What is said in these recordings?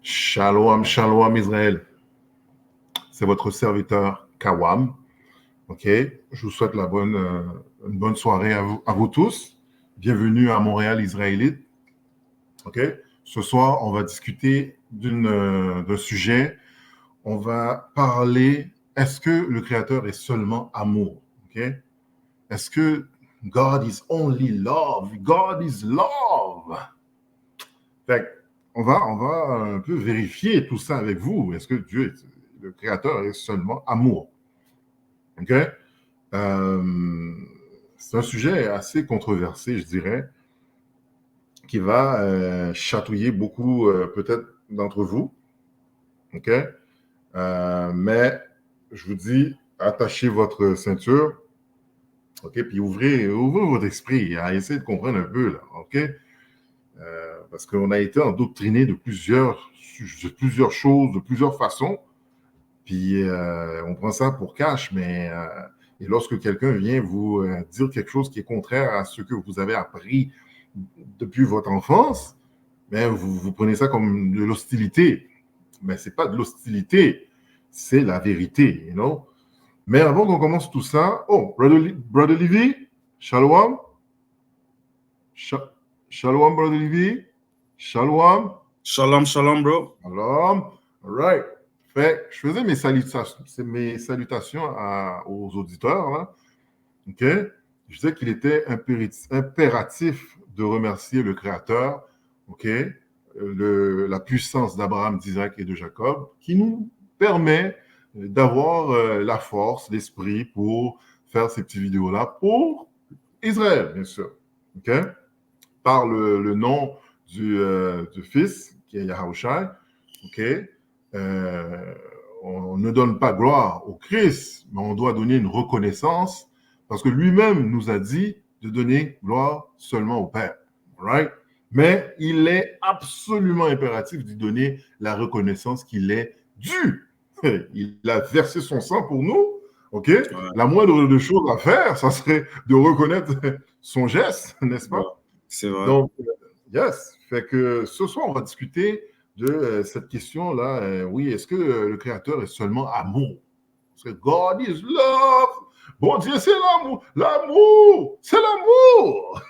Shalom, shalom Israël. C'est votre serviteur Kawam. Ok, je vous souhaite une bonne soirée à vous tous. Bienvenue à Montréal israélite. Ok, ce soir, on va discuter d'un sujet. On va parler, est-ce que le Créateur est seulement amour? Ok, est-ce que God is only love? God is love. Fait on va un peu vérifier tout ça avec vous. Est-ce que Dieu, le Créateur, est seulement amour? OK? C'est un sujet assez controversé, je dirais, qui va chatouiller beaucoup, peut-être, d'entre vous. OK? Mais je vous dis, attachez votre ceinture. OK? Puis ouvrez votre esprit à essayer de comprendre un peu, là. OK? Parce qu'on a été endoctriné de plusieurs choses, de plusieurs façons. Puis on prend ça pour cash, mais et lorsque quelqu'un vient vous dire quelque chose qui est contraire à ce que vous avez appris depuis votre enfance, mais vous prenez ça comme de l'hostilité. Mais ce n'est pas de l'hostilité, c'est la vérité, you know? Mais avant qu'on commence tout ça, oh, Brother Livy, Shalom. Shalom, Brother Livy. Shalom. Shalom, shalom, bro. Shalom. All right. Fait, je faisais mes salutations aux auditeurs. Là. OK? Je disais qu'il était impératif de remercier le Créateur, OK? La puissance d'Abraham, d'Isaac et de Jacob, qui nous permet d'avoir la force, l'esprit pour faire ces petites vidéos-là pour Israël, bien sûr. OK? Par le nom du Fils, qui est Yahushai, OK? On ne donne pas gloire au Christ, mais on doit donner une reconnaissance parce que lui-même nous a dit de donner gloire seulement au Père. Right? Mais il est absolument impératif d'y donner la reconnaissance qu'il est dû. Il a versé son sang pour nous. OK? Ouais. La moindre des choses à faire, ça serait de reconnaître son geste, n'est-ce pas? Ouais, c'est vrai. Donc, yes. Fait que ce soir, on va discuter de cette question-là. Oui, est-ce que le Créateur est seulement amour? Parce que God is love. Bon Dieu, c'est l'amour. L'amour, c'est l'amour.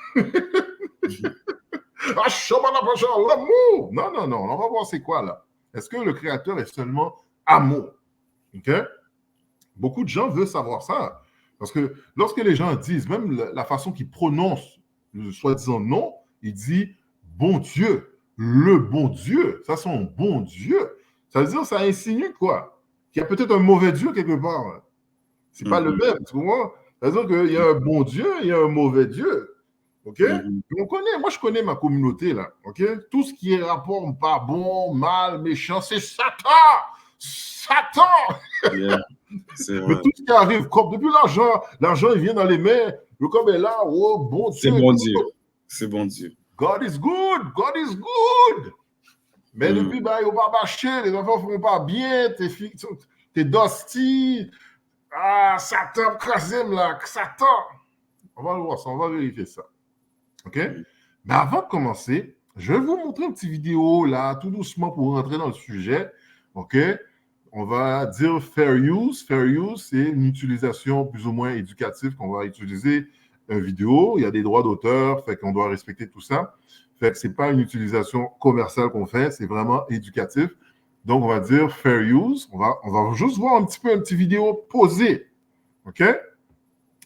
L'amour. Non, on va voir c'est quoi là. Est-ce que le Créateur est seulement amour? OK? Beaucoup de gens veulent savoir ça. Parce que lorsque les gens disent, même la façon qu'ils prononcent le soi-disant nom, ils disent bon Dieu, le bon Dieu. Ça, c'est un bon Dieu. Ça veut dire, ça insinue quoi? Qu'il y a peut-être un mauvais Dieu quelque part. C'est pas le même, tu vois? Ça veut dire qu'il y a un bon Dieu, il y a un mauvais Dieu. OK? Moi, je connais ma communauté, là. OK? Tout ce qui est rapport pas bon, mal, méchant, c'est Satan! Satan! Yeah, mais tout ce qui arrive, comme depuis l'argent, il vient dans les mains, le corps est là, oh, bon Dieu. C'est bon Dieu. C'est bon Dieu. God is good, God is good. Mais depuis, bah, il va pas marcher, les enfants ne font pas bien, t'es dosty. Ah, Satan, Krasim, là, Satan. On va le voir ça, on va vérifier ça. OK? Mais avant de commencer, je vais vous montrer une petite vidéo, là, tout doucement pour rentrer dans le sujet. OK? On va dire fair use. Fair use, c'est une utilisation plus ou moins éducative qu'on va utiliser une vidéo. Il y a des droits d'auteur, fait qu'on doit respecter tout ça. Fait que c'est pas une utilisation commerciale qu'on fait, c'est vraiment éducatif. Donc, on va dire fair use. On va juste voir un petit vidéo posée. OK?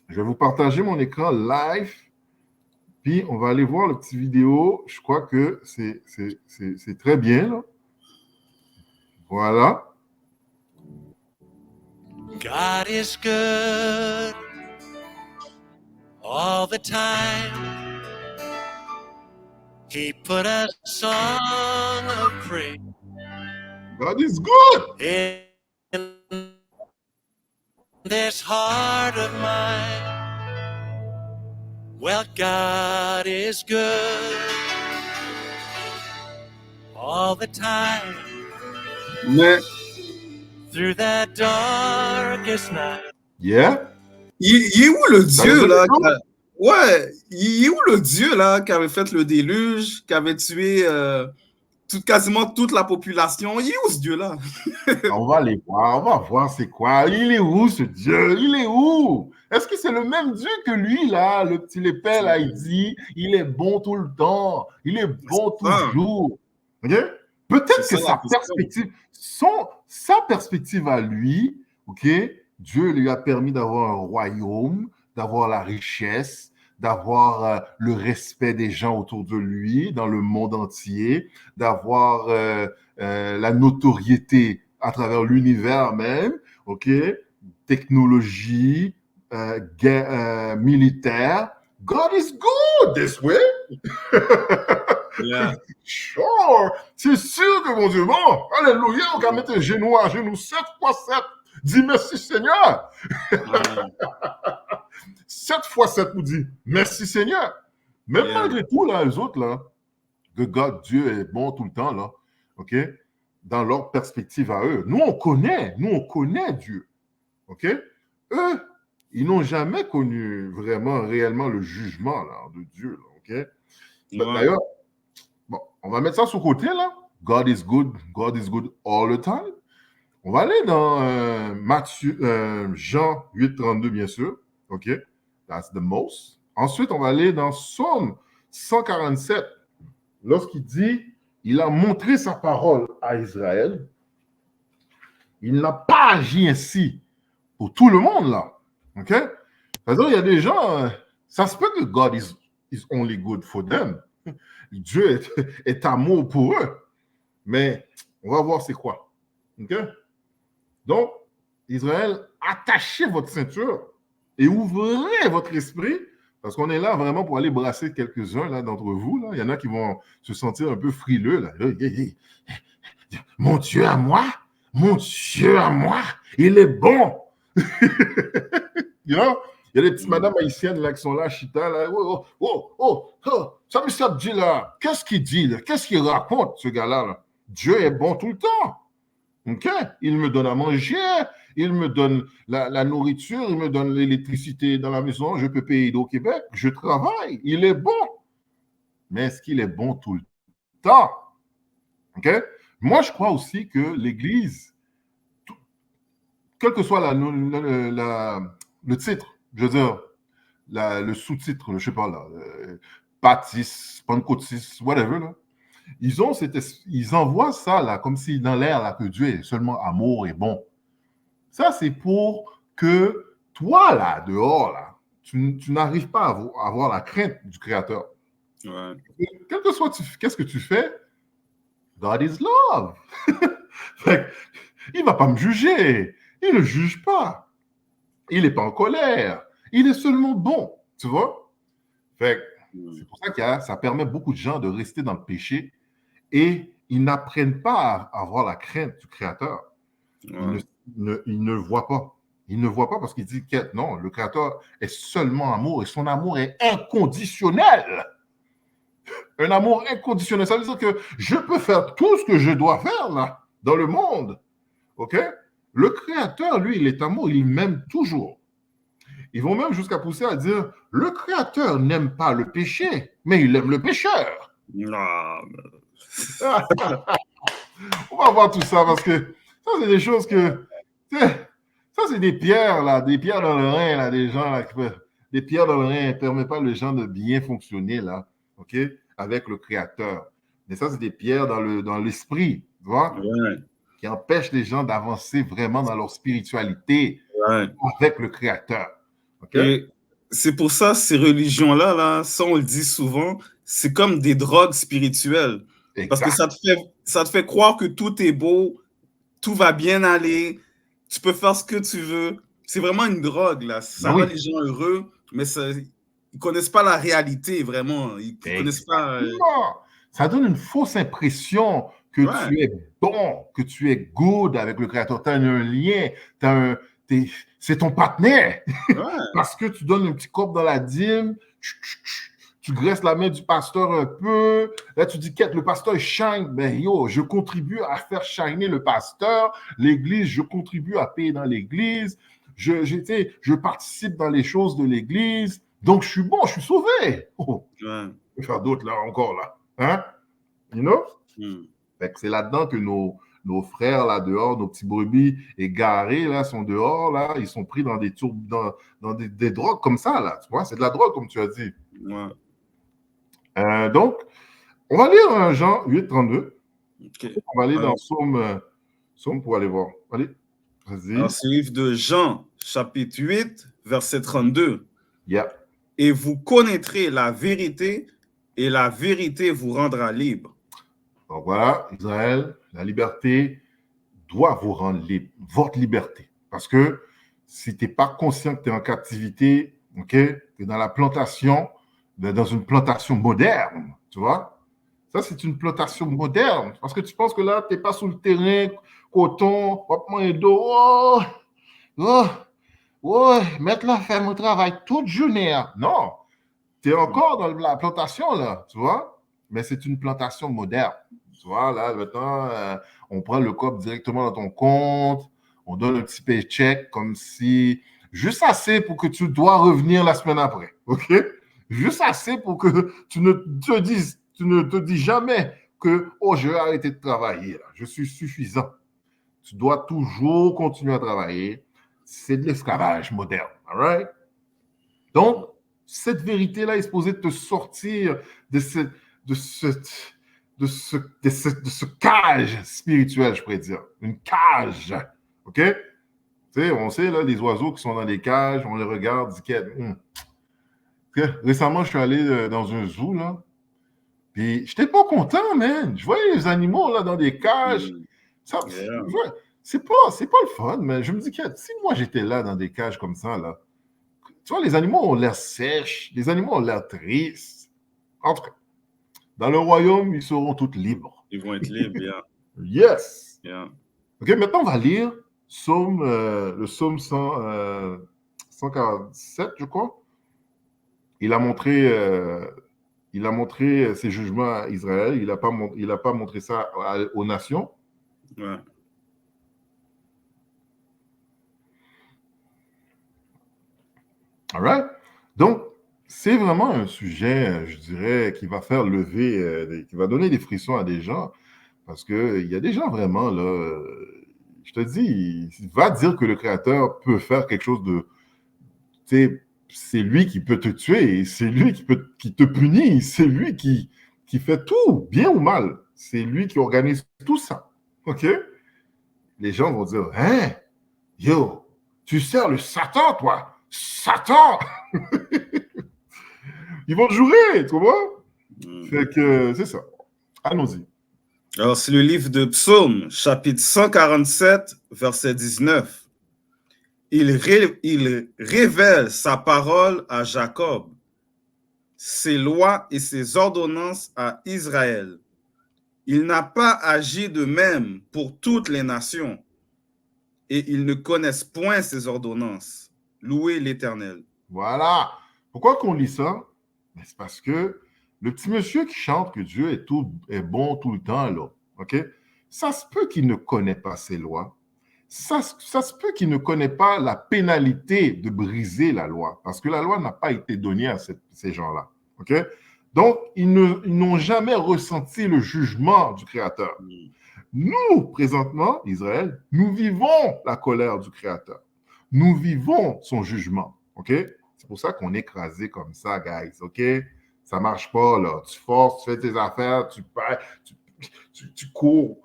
Je vais vous partager mon écran live. Puis, on va aller voir le petit vidéo. Je crois que c'est très bien. Là. Voilà. God is good all the time. He put a song of praise. God is good in this heart of mine. Well, God is good all the time. Mais through that darkest night. Yeah. Il est où le Dieu là? Ouais, il est où le Dieu là qui avait fait le déluge, qui avait tué quasiment toute la population. Il est où ce Dieu-là? On va aller voir, on va voir c'est quoi. Il est où ce Dieu? Il est où? Est-ce que c'est le même Dieu que lui, là, le petit épais, là, il dit, il est bon tout le temps, il est bon toujours. OK? Peut-être que sa perspective à lui, OK, Dieu lui a permis d'avoir un royaume, d'avoir la richesse, d'avoir le respect des gens autour de lui dans le monde entier, d'avoir la notoriété à travers l'univers même, OK? Technologie, guerre militaire. God is good this way. Yeah. Sure. C'est sûr que mon Dieu, bon, alléluia, on va mettre un genou à genoux 7 fois 7. Dis merci Seigneur. 7 fois 7 nous dit merci Seigneur. Même malgré tout, là, les autres, là, que God, Dieu est bon tout le temps, là, OK? Dans leur perspective à eux. Nous, on connaît Dieu. OK? Eux, ils n'ont jamais connu vraiment, réellement le jugement là, de Dieu. Là, OK? D'ailleurs, bon, on va mettre ça sur côté, là. God is good all the time. On va aller dans Jean 8:32, bien sûr. OK? That's the most. Ensuite, on va aller dans Psaume 147. Lorsqu'il dit, il a montré sa parole à Israël, il n'a pas agi ainsi pour tout le monde, là. OK? C'est-à-dire, il y a des gens, ça se peut que God is only good for them. Dieu est amour pour eux. Mais on va voir c'est quoi. OK? Donc, Israël, attachez votre ceinture et ouvrez votre esprit, parce qu'on est là vraiment pour aller brasser quelques-uns là, d'entre vous. Là. Il y en a qui vont se sentir un peu frileux. Là. Mon Dieu à moi, il est bon. You know? Il y a des petites madames haïtiennes là, qui sont là, Chita, là. Ça me dit là, qu'est-ce qu'il dit là? Qu'est-ce qu'il raconte, ce gars-là? Là? Dieu est bon tout le temps. OK? Il me donne à manger, il me donne la nourriture, il me donne l'électricité dans la maison, je peux payer d'eau au Québec, je travaille, il est bon. Mais est-ce qu'il est bon tout le temps? OK? Moi, je crois aussi que l'Église, quel que soit le titre, je veux dire, le sous-titre, je ne sais pas, là, baptiste, pentecôtiste, whatever, là, ils envoient ça, là, comme si dans l'air, là, que Dieu est seulement amour et bon. Ça, c'est pour que toi, là, dehors, là, tu n'arrives pas à avoir la crainte du Créateur. Ouais. Quel que soit, qu'est-ce que tu fais? God is love. Fait, il ne va pas me juger. Il ne juge pas. Il n'est pas en colère. Il est seulement bon. Tu vois? Fait, c'est pour ça que ça permet beaucoup de gens de rester dans le péché et ils n'apprennent pas à avoir la crainte du Créateur. Ouais. Ils ne voient pas. Ils ne voient pas parce qu'ils disent que non, le Créateur est seulement amour et son amour est inconditionnel. Un amour inconditionnel. Ça veut dire que je peux faire tout ce que je dois faire là, dans le monde. OK? Le Créateur, lui, il est amour, il m'aime toujours. Ils vont même jusqu'à pousser à dire, le Créateur n'aime pas le péché, mais il aime le pécheur. On va voir tout ça parce que ça, c'est des choses que... Ça, c'est des pierres, là, des pierres dans le rein, là, des gens, là, des pierres dans le rein ne permettent pas les gens de bien fonctionner, là, OK, avec le Créateur. Mais ça, c'est des pierres dans l'esprit, tu vois, qui empêchent les gens d'avancer vraiment dans leur spiritualité avec le Créateur. Okay? C'est pour ça, ces religions-là, là, ça, on le dit souvent, c'est comme des drogues spirituelles. Exact. Parce que ça te fait croire que tout est beau, tout va bien aller, tu peux faire ce que tu veux. C'est vraiment une drogue, là. Ça rend les gens heureux, mais ils ne connaissent pas la réalité, vraiment. Ils ne connaissent pas... Ça donne une fausse impression que tu es bon, que tu es good avec le Créateur. Tu as un lien, c'est ton partenaire. Parce que tu donnes un petit corps dans la dîme, tu graisses la main du pasteur un peu. Là, tu dis, le pasteur shine. Ben, je contribue à faire shiner le pasteur. L'église, je contribue à payer dans l'église. Je participe dans les choses de l'église. Donc, je suis bon, je suis sauvé. Je vais faire d'autres, là, encore, là. Hein? You know? Fait que c'est là-dedans que nos frères là dehors, nos petits brebis égarés là, sont dehors, là, ils sont pris dans des drogues comme ça, là. Tu vois, c'est de la drogue, comme tu as dit. Ouais. Donc, on va lire Jean 8, 32. Okay. On va aller dans Psaume pour aller voir. Allez, vas-y. Alors, c'est le livre de Jean, chapitre 8, verset 32. Yeah. Et vous connaîtrez la vérité, et la vérité vous rendra libre. Donc voilà, Israël, la liberté doit vous rendre libre, votre liberté. Parce que si tu n'es pas conscient que tu es en captivité, ok, tu es dans la plantation, dans une plantation moderne, tu vois. Ça, c'est une plantation moderne. Parce que tu penses que là, tu n'es pas sur le terrain, coton, hop, et dos, mettre là, faire mon travail toute journée. Non, tu es encore dans la plantation, là, tu vois. Mais c'est une plantation moderne. Tu vois, là, maintenant, on prend le COP directement dans ton compte, on donne un petit paycheck comme si, juste assez pour que tu dois revenir la semaine après, OK? Juste assez pour que tu ne te dis jamais que, oh, je vais arrêter de travailler, là. Je suis suffisant. Tu dois toujours continuer à travailler. C'est de l'esclavage moderne, all right? Donc, cette vérité-là est supposée te sortir de ce cage spirituel, je pourrais dire. Une cage. OK? Tu sais, on sait, là, les oiseaux qui sont dans des cages, on les regarde, on dit récemment, je suis allé dans un zoo, là, puis j'étais pas content, man. Je voyais les animaux, là, dans des cages. C'est pas le fun, mais je me dis que si moi, j'étais là dans des cages comme ça, là, tu vois, les animaux ont l'air sèches, les animaux ont l'air tristes. En tout cas, dans le royaume, ils seront tous libres. Ils vont être libres, yeah. Yes. Yeah. OK, maintenant, on va lire le psaume 147, je crois. Il a montré ses jugements à Israël. Il n'a pas montré ça aux nations. Ouais. All right? Donc, c'est vraiment un sujet, je dirais, qui va faire lever, qui va donner des frissons à des gens. Parce qu'il y a des gens vraiment, là, je te dis, il va dire que le Créateur peut faire quelque chose de... Tu sais, c'est lui qui peut te tuer, c'est lui qui te punit, c'est lui qui fait tout, bien ou mal. C'est lui qui organise tout ça. OK? Les gens vont dire, hein? Yo, tu sers le Satan, toi? Satan! Ils vont jouer, tu vois? Fait que c'est ça. Allons-y. Alors, c'est le livre de Psaume, chapitre 147, verset 19. Il révèle sa parole à Jacob, ses lois et ses ordonnances à Israël. Il n'a pas agi de même pour toutes les nations, et ils ne connaissent point ses ordonnances. Louez l'Éternel. Voilà. Pourquoi qu'on lit ça? C'est parce que le petit monsieur qui chante que Dieu est bon tout le temps, là, OK? Ça se peut qu'il ne connaît pas ses lois. Ça se peut qu'il ne connaît pas la pénalité de briser la loi, parce que la loi n'a pas été donnée à ces gens-là, OK? Donc, ils n'ont jamais ressenti le jugement du Créateur. Nous, présentement, Israël, nous vivons la colère du Créateur. Nous vivons son jugement, OK? C'est pour ça qu'on est écrasé comme ça, guys, OK? Ça marche pas, là. Tu forces, tu fais tes affaires, tu cours,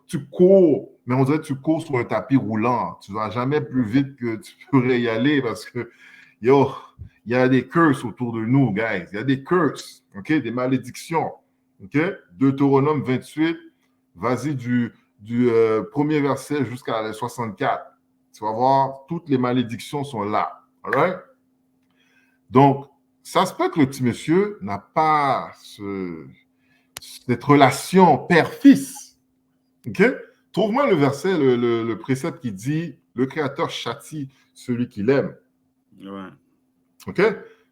mais on dirait que tu cours sur un tapis roulant. Tu ne vas jamais plus vite que tu pourrais y aller parce que, yo, il y a des curses autour de nous, guys. Il y a des curses, OK? Des malédictions, OK? Deutéronome 28, vas-y du premier verset jusqu'à la 64. Tu vas voir, toutes les malédictions sont là, all right? Donc, ça se peut que le petit monsieur n'a pas cette relation père-fils. OK? Trouve-moi le verset, le précepte qui dit « Le Créateur châtie celui qu'il aime. » Ouais. OK?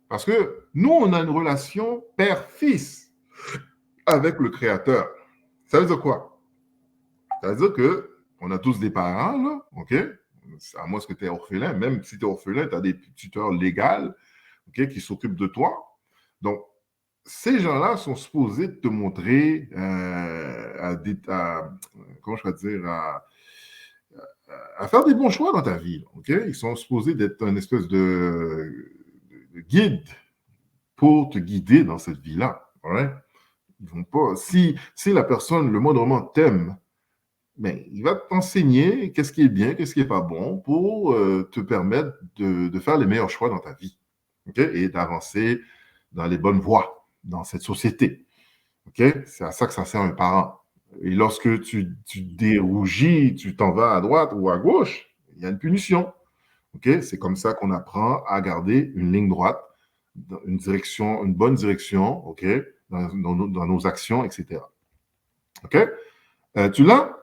Parce que nous, on a une relation père-fils avec le Créateur. Ça veut dire quoi? Ça veut dire qu'on a tous des parents, là, OK? À moins que tu es orphelin. Même si tu es orphelin, tu as des tuteurs légaux, OK, qui s'occupent de toi. Donc, ces gens-là sont supposés te montrer comment je peux dire, à faire des bons choix dans ta vie. OK? Ils sont supposés d'être une espèce de guide pour te guider dans cette vie-là. Right? Ils vont pas. Si la personne, le moindrement t'aime, ben, il va t'enseigner qu'est-ce qui est bien, qu'est-ce qui n'est pas bon pour te permettre de faire les meilleurs choix dans ta vie. OK? Et d'avancer dans les bonnes voies dans cette société. OK? C'est à ça que ça sert un parent. Et lorsque tu dérougis, tu t'en vas à droite ou à gauche, il y a une punition. OK? C'est comme ça qu'on apprend à garder une ligne droite, une direction, une bonne direction, OK? Dans nos actions, etc. OK? Tu l'as?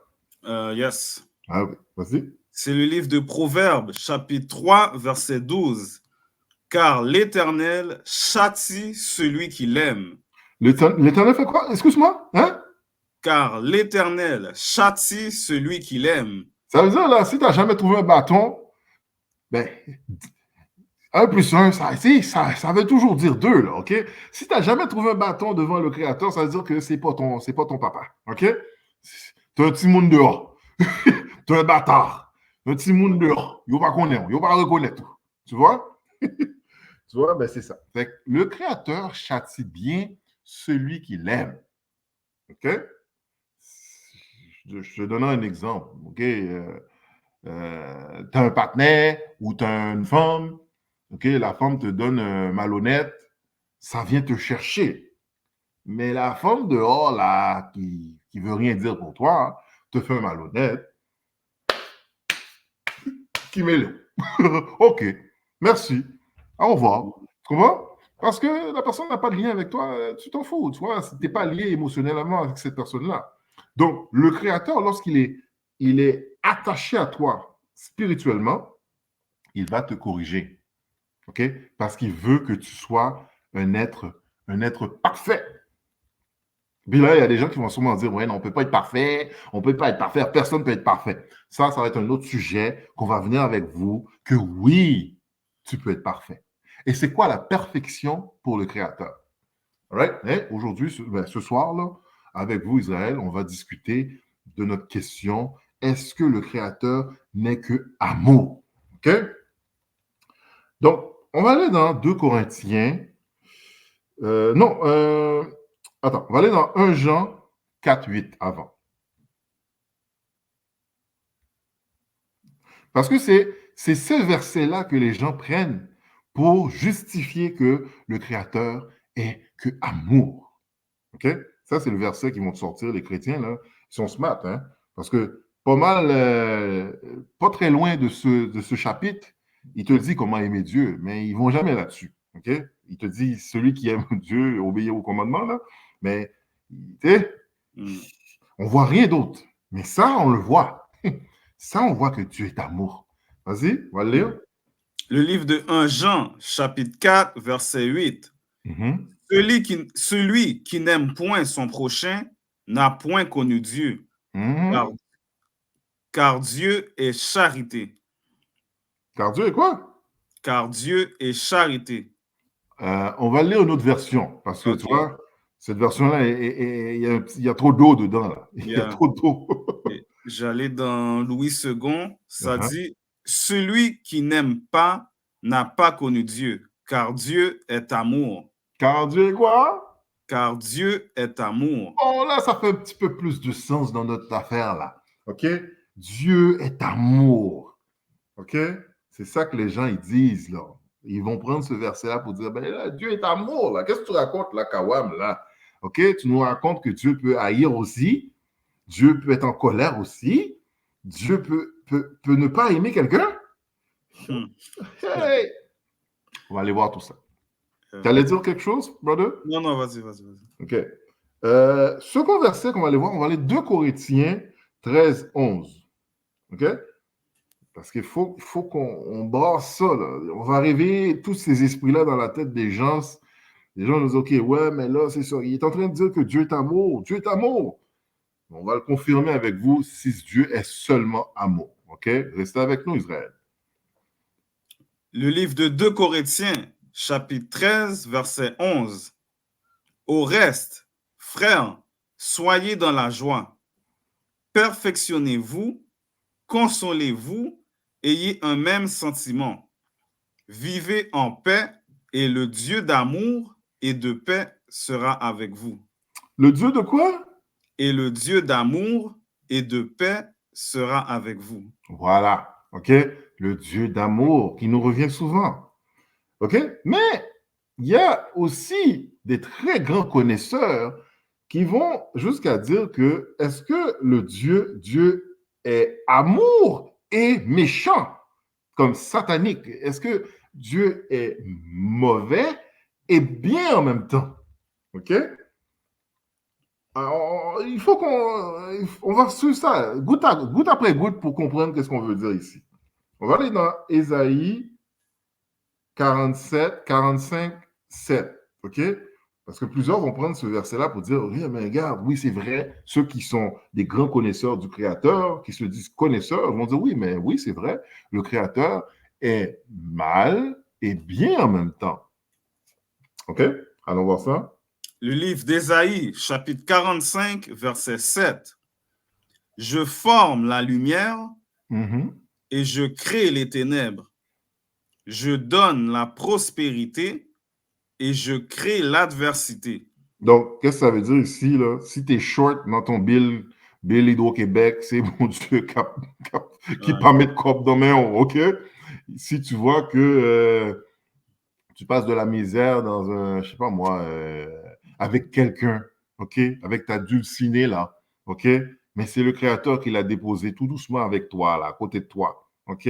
Yes. Ah oui, vas-y. C'est le livre de Proverbes, chapitre 3, verset 12. Car l'Éternel châtie celui qui l'aime. L'Éternel fait quoi? Excuse-moi? Hein? Car l'Éternel châtie celui qui l'aime. Ça veut dire, là, si tu n'as jamais trouvé un bâton, ben, 1 plus 1, ça veut toujours dire 2, là, OK? Si tu n'as jamais trouvé un bâton devant le Créateur, ça veut dire que c'est pas ton papa, OK? Tu as un petit monde dehors. Tu as un bâtard. Un petit monde dehors. Il ne va pas connaître, il ne va pas reconnaître tout. Tu vois? Tu vois, ben c'est ça. Fait que le Créateur châtie bien celui qui l'aime. OK? Je te donne un exemple. OK? Tu as un partenaire ou tu as une femme. OK? La femme te donne un malhonnête. Ça vient te chercher. Mais la femme dehors, là, qui veut rien dire pour toi, te fait un malhonnête. Qui met le. OK. Merci. Au revoir. Comment? Parce que la personne n'a pas de lien avec toi, tu t'en fous, tu vois, tu n'es pas lié émotionnellement avec cette personne-là. Donc, le Créateur, lorsqu'il est attaché à toi spirituellement, il va te corriger. OK? Parce qu'il veut que tu sois un être parfait. Puis là, il y a des gens qui vont sûrement dire, ouais, non, on ne peut pas être parfait, on ne peut pas être parfait, personne ne peut être parfait. Ça va être un autre sujet qu'on va venir avec vous, que oui, tu peux être parfait. Et c'est quoi la perfection pour le Créateur? Right? Aujourd'hui, ce soir, là, avec vous, Israël, on va discuter de notre question, est-ce que le Créateur n'est que amour? OK? Donc, on va aller dans 2 Corinthiens. Attends, on va aller dans 1 Jean 4, 8 avant. Parce que c'est ce verset-là que les gens prennent pour justifier que le Créateur est que amour. OK? Ça, c'est le verset qui vont te sortir, les chrétiens, là. Ils sont smart, hein? Parce que pas mal, pas très loin de ce chapitre, il te dit comment aimer Dieu, mais ils ne vont jamais là-dessus. OK? Il te dit, celui qui aime Dieu, obéit au commandement, là. Mais, tu sais, on ne voit rien d'autre. Mais ça, on le voit. Ça, on voit que Dieu est amour. Vas-y, on va le lire. Le livre de 1 Jean, chapitre 4, verset 8. Celui qui n'aime point son prochain n'a point connu Dieu, car Dieu est charité. Car Dieu est quoi? Car Dieu est charité. On va lire une autre version, parce que tu vois, cette version-là, il y a trop d'eau dedans. Là. Il y a trop d'eau. J'allais dans Louis II, ça dit « Celui qui n'aime pas n'a pas connu Dieu, car Dieu est amour. » Car Dieu est quoi? Car Dieu est amour. Oh là, ça fait un petit peu plus de sens dans notre affaire là. OK? Dieu est amour. OK? C'est ça que les gens ils disent là. Ils vont prendre ce verset-là pour dire, ben là, Dieu est amour là. Qu'est-ce que tu racontes là, Kawam là? OK? Tu nous racontes que Dieu peut haïr aussi. Dieu peut être en colère aussi. Dieu peut ne pas aimer quelqu'un. Hey! On va aller voir tout ça. Tu allais dire quelque chose, brother? Non, vas-y. OK. Second verset qu'on va aller voir, on va aller 2 Corinthiens 13, 11. OK? Parce qu'il faut qu'on brasse ça, là. On va réveiller tous ces esprits-là dans la tête des gens. Les gens nous disent, OK, ouais, mais là, c'est ça. Il est en train de dire que Dieu est amour. Dieu est amour. On va le confirmer avec vous si Dieu est seulement amour. OK? Restez avec nous, Israël. Le livre de 2 Corinthiens, chapitre 13, verset 11. Au reste, frères, soyez dans la joie, perfectionnez-vous, consolez-vous, ayez un même sentiment. Vivez en paix et le Dieu d'amour et de paix sera avec vous. Le Dieu de quoi? Et le Dieu d'amour et de paix sera avec vous. Voilà, OK? Le Dieu d'amour qui nous revient souvent, OK? Mais il y a aussi des très grands connaisseurs qui vont jusqu'à dire que est-ce que le Dieu est amour et méchant, comme satanique? Est-ce que Dieu est mauvais et bien en même temps? OK? Alors, il faut on va suivre ça goutte après goutte pour comprendre qu'est-ce qu'on veut dire ici. On va aller dans Ésaïe 47, 45, 7. OK? Parce que plusieurs vont prendre ce verset-là pour dire, oui, mais regarde, oui, c'est vrai, ceux qui sont des grands connaisseurs du Créateur, qui se disent connaisseurs, vont dire, oui, mais oui, c'est vrai, le Créateur est mal et bien en même temps. OK? Allons voir ça. Le livre d'Ésaïe, chapitre 45, verset 7. Je forme la lumière et je crée les ténèbres. Je donne la prospérité et je crée l'adversité. Donc, qu'est-ce que ça veut dire ici, là? Si tu es short dans ton bill Hydro-Québec, c'est mon Dieu qui pas mettre cop dans mes OK? Si tu vois que tu passes de la misère dans un, je sais pas moi, avec quelqu'un, OK? Avec ta dulcinée, là, OK? Mais c'est le Créateur qui l'a déposé tout doucement avec toi, là, à côté de toi, OK?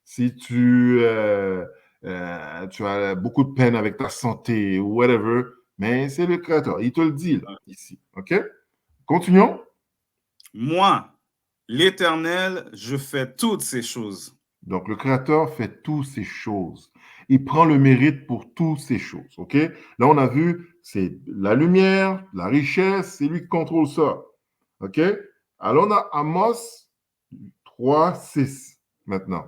Si tu as beaucoup de peine avec ta santé ou whatever, mais c'est le Créateur. Il te le dit, là, ici, OK? Continuons. Moi, l'Éternel, je fais toutes ces choses. Donc, le Créateur fait toutes ces choses. Il prend le mérite pour toutes ces choses, OK? Là, on a vu, c'est la lumière, la richesse, c'est lui qui contrôle ça, OK? Alors, on a Amos 3, 6 maintenant.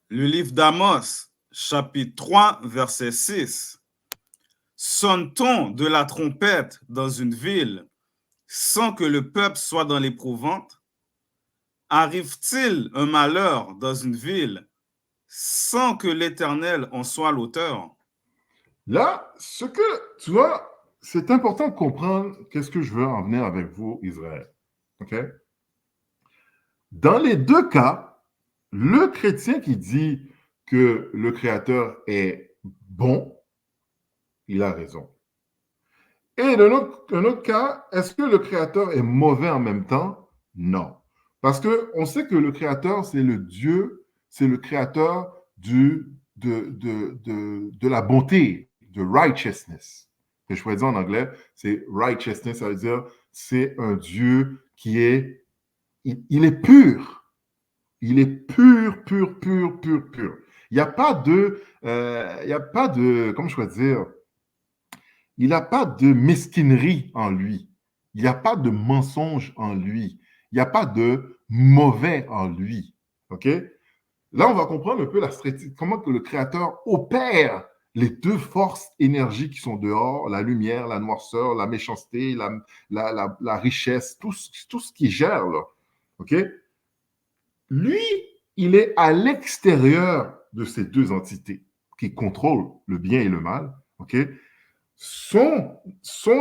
Le livre d'Amos, chapitre 3, verset 6. Sonne-t-on de la trompette dans une ville sans que le peuple soit dans l'épouvante? Arrive-t-il un malheur dans une ville sans que l'Éternel en soit l'auteur? Là, ce que tu vois, c'est important de comprendre qu'est-ce que je veux en venir avec vous, Israël. OK? Dans les deux cas, le chrétien qui dit que le Créateur est bon, il a raison. Et dans un autre cas, est-ce que le Créateur est mauvais en même temps? Non. Parce qu'on sait que le Créateur, c'est le Dieu, c'est le Créateur de la bonté, de righteousness. Que je pourrais dire en anglais, c'est righteousness, ça veut dire c'est un Dieu qui est, il est pur. Il est pur, pur, pur, pur, pur. Il n'y a pas de, comment je pourrais dire, il n'a pas de mesquinerie en lui. Il n'y a pas de mensonge en lui. Il n'y a pas de mauvais en lui. OK? Là, on va comprendre un peu la stratégie, comment que le Créateur opère les deux forces énergie qui sont dehors, la lumière, la noirceur, la méchanceté, la richesse, tout ce qui gère, là. OK? Lui, il est à l'extérieur de ces deux entités qui contrôlent le bien et le mal. OK? Son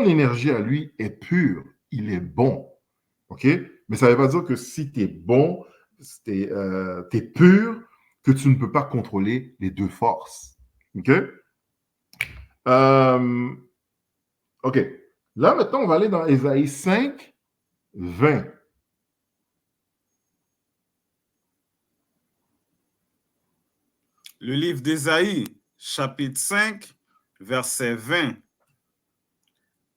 énergie à lui est pure. Il est bon. OK? Mais ça ne veut pas dire que si tu es bon, tu es pur, que tu ne peux pas contrôler les deux forces. OK? OK. Là, maintenant, on va aller dans Ésaïe 5, 20. Le livre d'Ésaïe, chapitre 5, verset 20.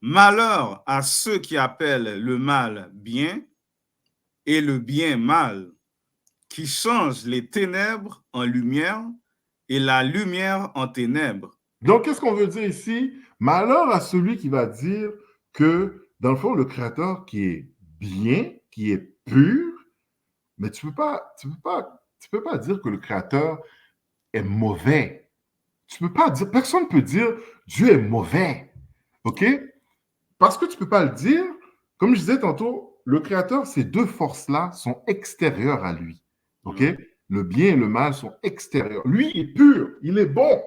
Malheur à ceux qui appellent le mal bien et le bien mal, qui changent les ténèbres en lumière et la lumière en ténèbres. Donc, qu'est-ce qu'on veut dire ici? Malheur à celui qui va dire que, dans le fond, le Créateur qui est bien, qui est pur, mais tu peux pas dire que le Créateur est mauvais. Tu peux pas dire, personne ne peut dire Dieu est mauvais. OK? Parce que tu ne peux pas le dire, comme je disais tantôt, le Créateur, ces deux forces-là sont extérieures à lui. OK? Le bien et le mal sont extérieurs. Lui est pur, il est bon.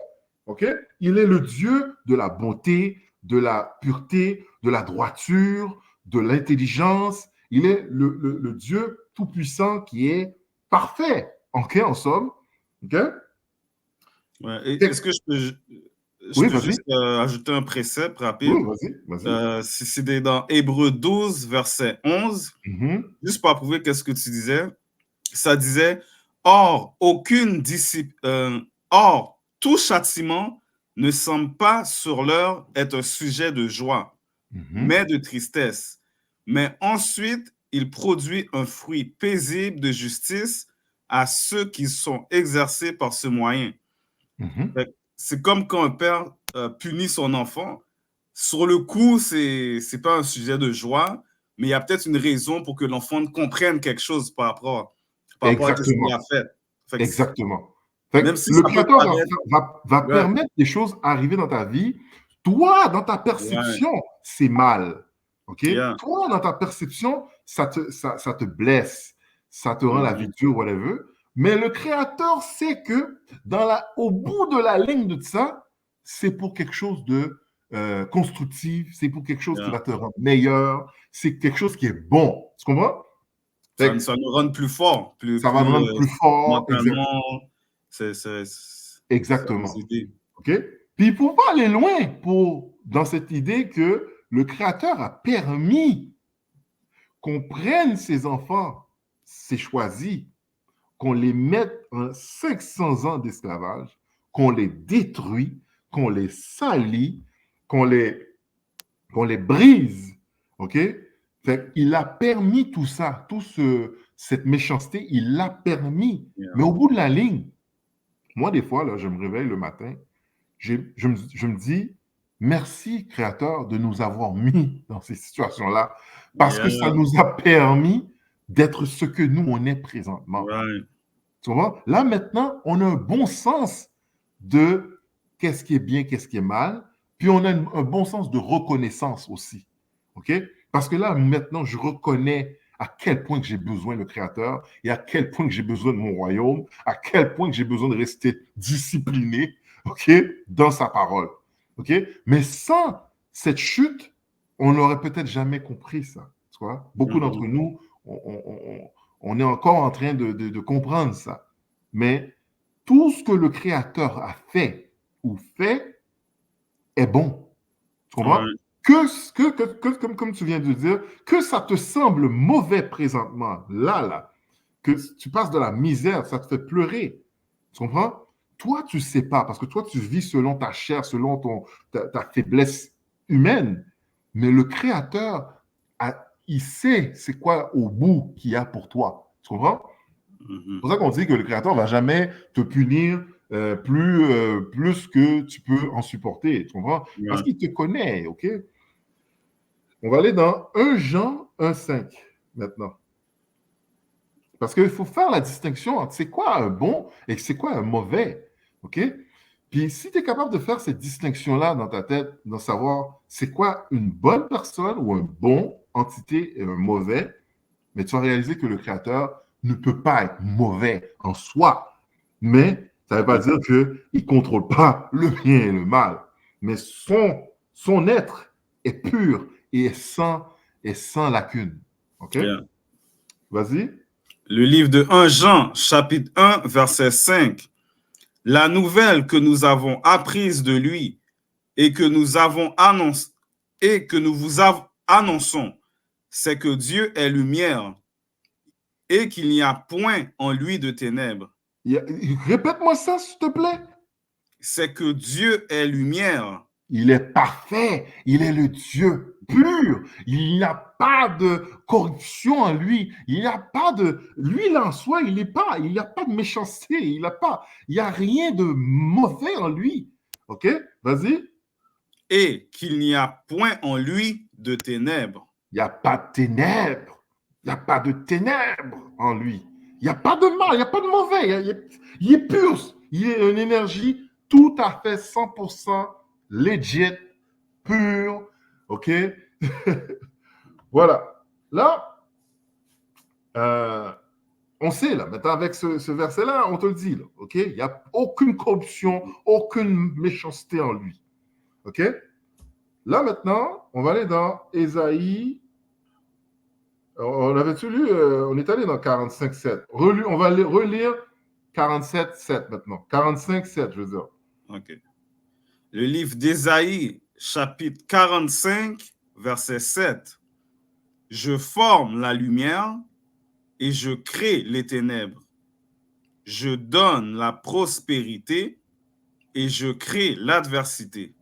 OK? Il est le Dieu de la bonté, de la pureté, de la droiture, de l'intelligence. Il est le Dieu tout-puissant qui est parfait. OK, en somme? OK? Ouais. Est-ce que je Oui, peux vas-y. juste ajouter un précepte rapide? Oui, vas-y. C'est dans Hébreux 12, verset 11. Juste pour approuver qu'est-ce que tu disais. Ça disait, or, tout châtiment ne semble pas sur l'heure être un sujet de joie, mais de tristesse. Mais ensuite, il produit un fruit paisible de justice à ceux qui sont exercés par ce moyen. C'est comme quand un père punit son enfant. Sur le coup, c'est pas un sujet de joie, mais il y a peut-être une raison pour que l'enfant comprenne quelque chose par rapport à ce qu'il a fait. Exactement. Même si le ça peut Créateur paraître... va permettre des choses à arriver dans ta vie. Toi, dans ta perception, c'est mal. OK? Toi, dans ta perception, ça te blesse. Ça te rend la vie dure, whatever. Mais le Créateur sait que au bout de la ligne de ça, c'est pour quelque chose de constructif, c'est pour quelque chose qui va te rendre meilleur, c'est quelque chose qui est bon. Tu comprends? Ça nous rend plus fort. Ça va nous rendre plus fort. Mentalement. Exactement. OK? Puis il ne faut pas aller loin dans cette idée que le Créateur a permis qu'on prenne ses enfants, ses choisis, qu'on les mette en 500 ans d'esclavage, qu'on les détruit, qu'on les salit, qu'on les brise. OK? Il a permis tout ça, cette méchanceté, il l'a permis. Mais au bout de la ligne, moi, des fois, là, je me réveille le matin, je me dis, merci, Créateur, de nous avoir mis dans ces situations-là, parce que ça nous a permis d'être ce que nous, on est présentement. Tu vois? Là, maintenant, on a un bon sens de qu'est-ce qui est bien, qu'est-ce qui est mal, puis on a un bon sens de reconnaissance aussi. OK? Parce que là, maintenant, je reconnais à quel point que j'ai besoin de Créateur et à quel point que j'ai besoin de mon royaume, à quel point que j'ai besoin de rester discipliné, OK, dans sa parole. OK? Mais sans cette chute, on n'aurait peut-être jamais compris ça. Tu vois? Beaucoup d'entre nous, on est encore en train de comprendre ça. Mais tout ce que le Créateur a fait ou fait est bon. Tu comprends? Comme tu viens de dire, que ça te semble mauvais présentement, là, que tu passes de la misère, ça te fait pleurer. Tu comprends? Toi, tu ne sais pas, parce que toi, tu vis selon ta chair, selon ta faiblesse humaine. Mais le Créateur, il sait c'est quoi au bout qu'il y a pour toi. Tu comprends? C'est pour ça qu'on dit que le Créateur ne va jamais te punir plus que tu peux en supporter. Tu comprends? Parce qu'il te connaît, OK? On va aller dans 1 Jean 1,5 maintenant. Parce qu'il faut faire la distinction entre c'est quoi un bon et c'est quoi un mauvais. OK? Puis si tu es capable de faire cette distinction-là dans ta tête, de savoir c'est quoi une bonne personne ou un bon entité et un mauvais, mais tu vas réaliser que le Créateur ne peut pas être mauvais en soi. Mais ça ne veut pas dire qu'il ne contrôle pas le bien et le mal. Mais son être est pur et est sans lacune. OK? Vas-y. Le livre de 1 Jean, chapitre 1, verset 5. La nouvelle que nous avons apprise de lui et que nous avons annoncé et que nous vous annonçons, c'est que Dieu est lumière et qu'il n'y a point en lui de ténèbres. Répète-moi ça, s'il te plaît. C'est que Dieu est lumière. Il est parfait. Il est le Dieu pur. Il n'y a pas de corruption en lui. Il n'y a pas de... Lui, en soi, il n'y a pas de méchanceté. Il n'y a rien de mauvais en lui. OK? Vas-y. Et qu'il n'y a point en lui de ténèbres. Il n'y a pas de ténèbres. Il n'y a pas de ténèbres en lui. Il n'y a pas de mal, il n'y a pas de mauvais. Il est pur. Il est une énergie tout à fait 100% legit, pur. OK? Voilà. Là, on sait, là, maintenant avec ce verset-là, on te le dit, là, OK? Il n'y a aucune corruption, aucune méchanceté en lui. OK? Là, maintenant, on va aller dans Ésaïe. On avait-tu lu? On est allé dans 45.7. On va relire 47.7 maintenant. 45.7, je veux dire. OK. Le livre d'Ésaïe, chapitre 45, verset 7. Je forme la lumière et je crée les ténèbres. Je donne la prospérité et je crée l'adversité.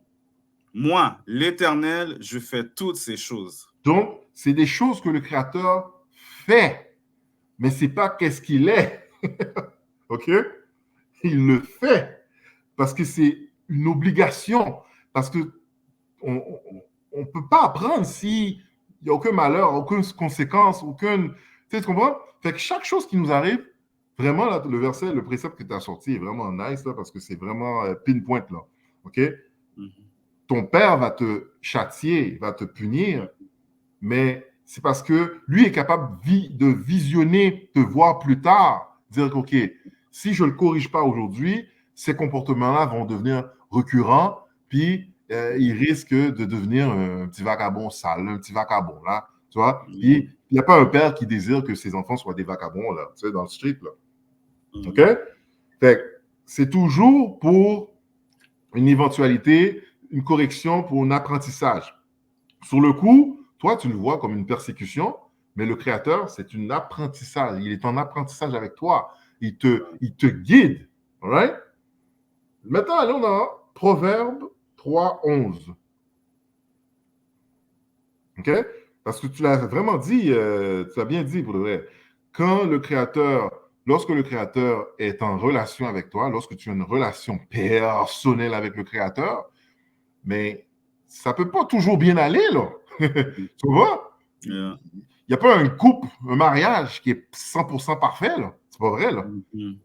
Moi, l'Éternel, je fais toutes ces choses. Donc, c'est des choses que le Créateur fait, mais ce n'est pas qu'est-ce qu'il est. OK? Il le fait parce que c'est une obligation, parce qu'on ne peut pas apprendre s'il n'y a aucun malheur, aucune conséquence, aucune... Tu comprends? Fait que chaque chose qui nous arrive, vraiment, là, le verset, le précepte que tu as sorti est vraiment nice, là, parce que c'est vraiment pinpoint, là. OK? Ton père va te châtier, va te punir, mais c'est parce que lui est capable de visionner, de voir plus tard, dire que, OK, si je ne le corrige pas aujourd'hui, ces comportements-là vont devenir récurrents, puis il risque de devenir un petit vagabond sale, un petit vagabond, là, tu vois? Puis il n'y a pas un père qui désire que ses enfants soient des vagabonds, là, tu sais, dans le street, là. OK? Fait que c'est toujours pour une éventualité, une correction, pour un apprentissage. Sur le coup, toi, tu le vois comme une persécution, mais le Créateur, c'est un apprentissage. Il est en apprentissage avec toi. Il te guide. All right? Maintenant, allons dans Proverbe 3.11. OK? Parce que tu l'as vraiment dit, tu l'as bien dit pour le vrai. Lorsque le Créateur est en relation avec toi, lorsque tu as une relation personnelle avec le Créateur, mais ça ne peut pas toujours bien aller, là. Tu vois? Yeah. Il n'y a pas un couple, un mariage qui est 100% parfait, là. C'est pas vrai, là.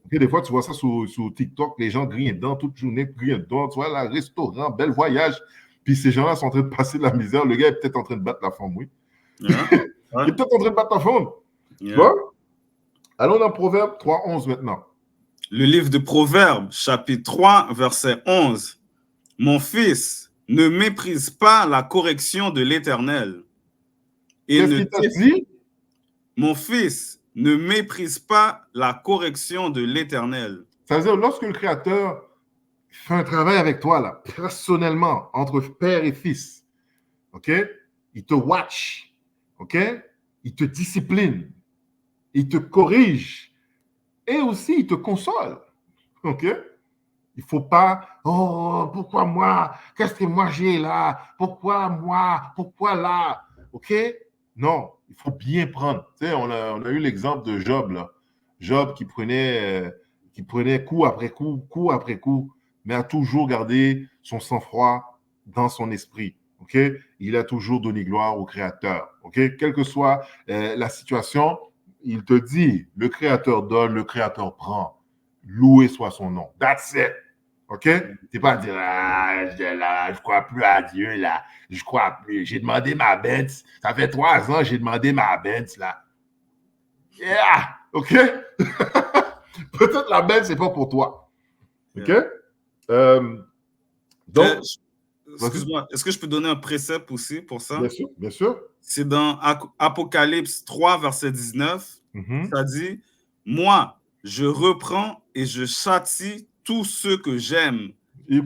Okay, des fois, tu vois ça sur TikTok, les gens grillent dedans toute journée, grillent dedans, tu vois, là, restaurant, bel voyage. Puis ces gens-là sont en train de passer de la misère. Le gars est peut-être en train de battre la femme, oui. Yeah. Il est peut-être en train de battre la femme. Yeah. Tu vois? Allons dans Proverbe 3.11 maintenant. Le livre de Proverbes, chapitre 3, verset 11. Mon fils, ne méprise pas la correction de l'Éternel. Qu'est-ce qu'il t'a dit? Mon fils, ne méprise pas la correction de l'Éternel. Ça veut dire, lorsque le Créateur fait un travail avec toi, là, personnellement, entre père et fils, OK? Il te watch, OK? Il te discipline, il te corrige et aussi il te console, OK? Il ne faut pas, oh, pourquoi moi? Qu'est-ce que moi j'ai là? Pourquoi moi? Pourquoi là? OK? Non, il faut bien prendre. Tu sais, on a eu l'exemple de Job, là. Job qui prenait coup après coup, coup après coup, mais a toujours gardé son sang-froid dans son esprit. OK? Il a toujours donné gloire au Créateur. OK? Quelle que soit la situation, il te dit, le Créateur donne, le Créateur prend. Loué soit son nom. That's it. OK? T'es pas à dire, je crois plus à Dieu, là. Je crois plus. J'ai demandé ma Benz. Ça fait 3 ans, j'ai demandé ma Benz, là. Yeah! OK? Peut-être la Benz, c'est pas pour toi. OK? Donc, excuse-moi, est-ce que je peux donner un précepte aussi pour ça? Bien sûr, bien sûr. C'est dans Apocalypse 3, verset 19. Ça dit, moi, je reprends et je châtie tous ceux que j'aime. Il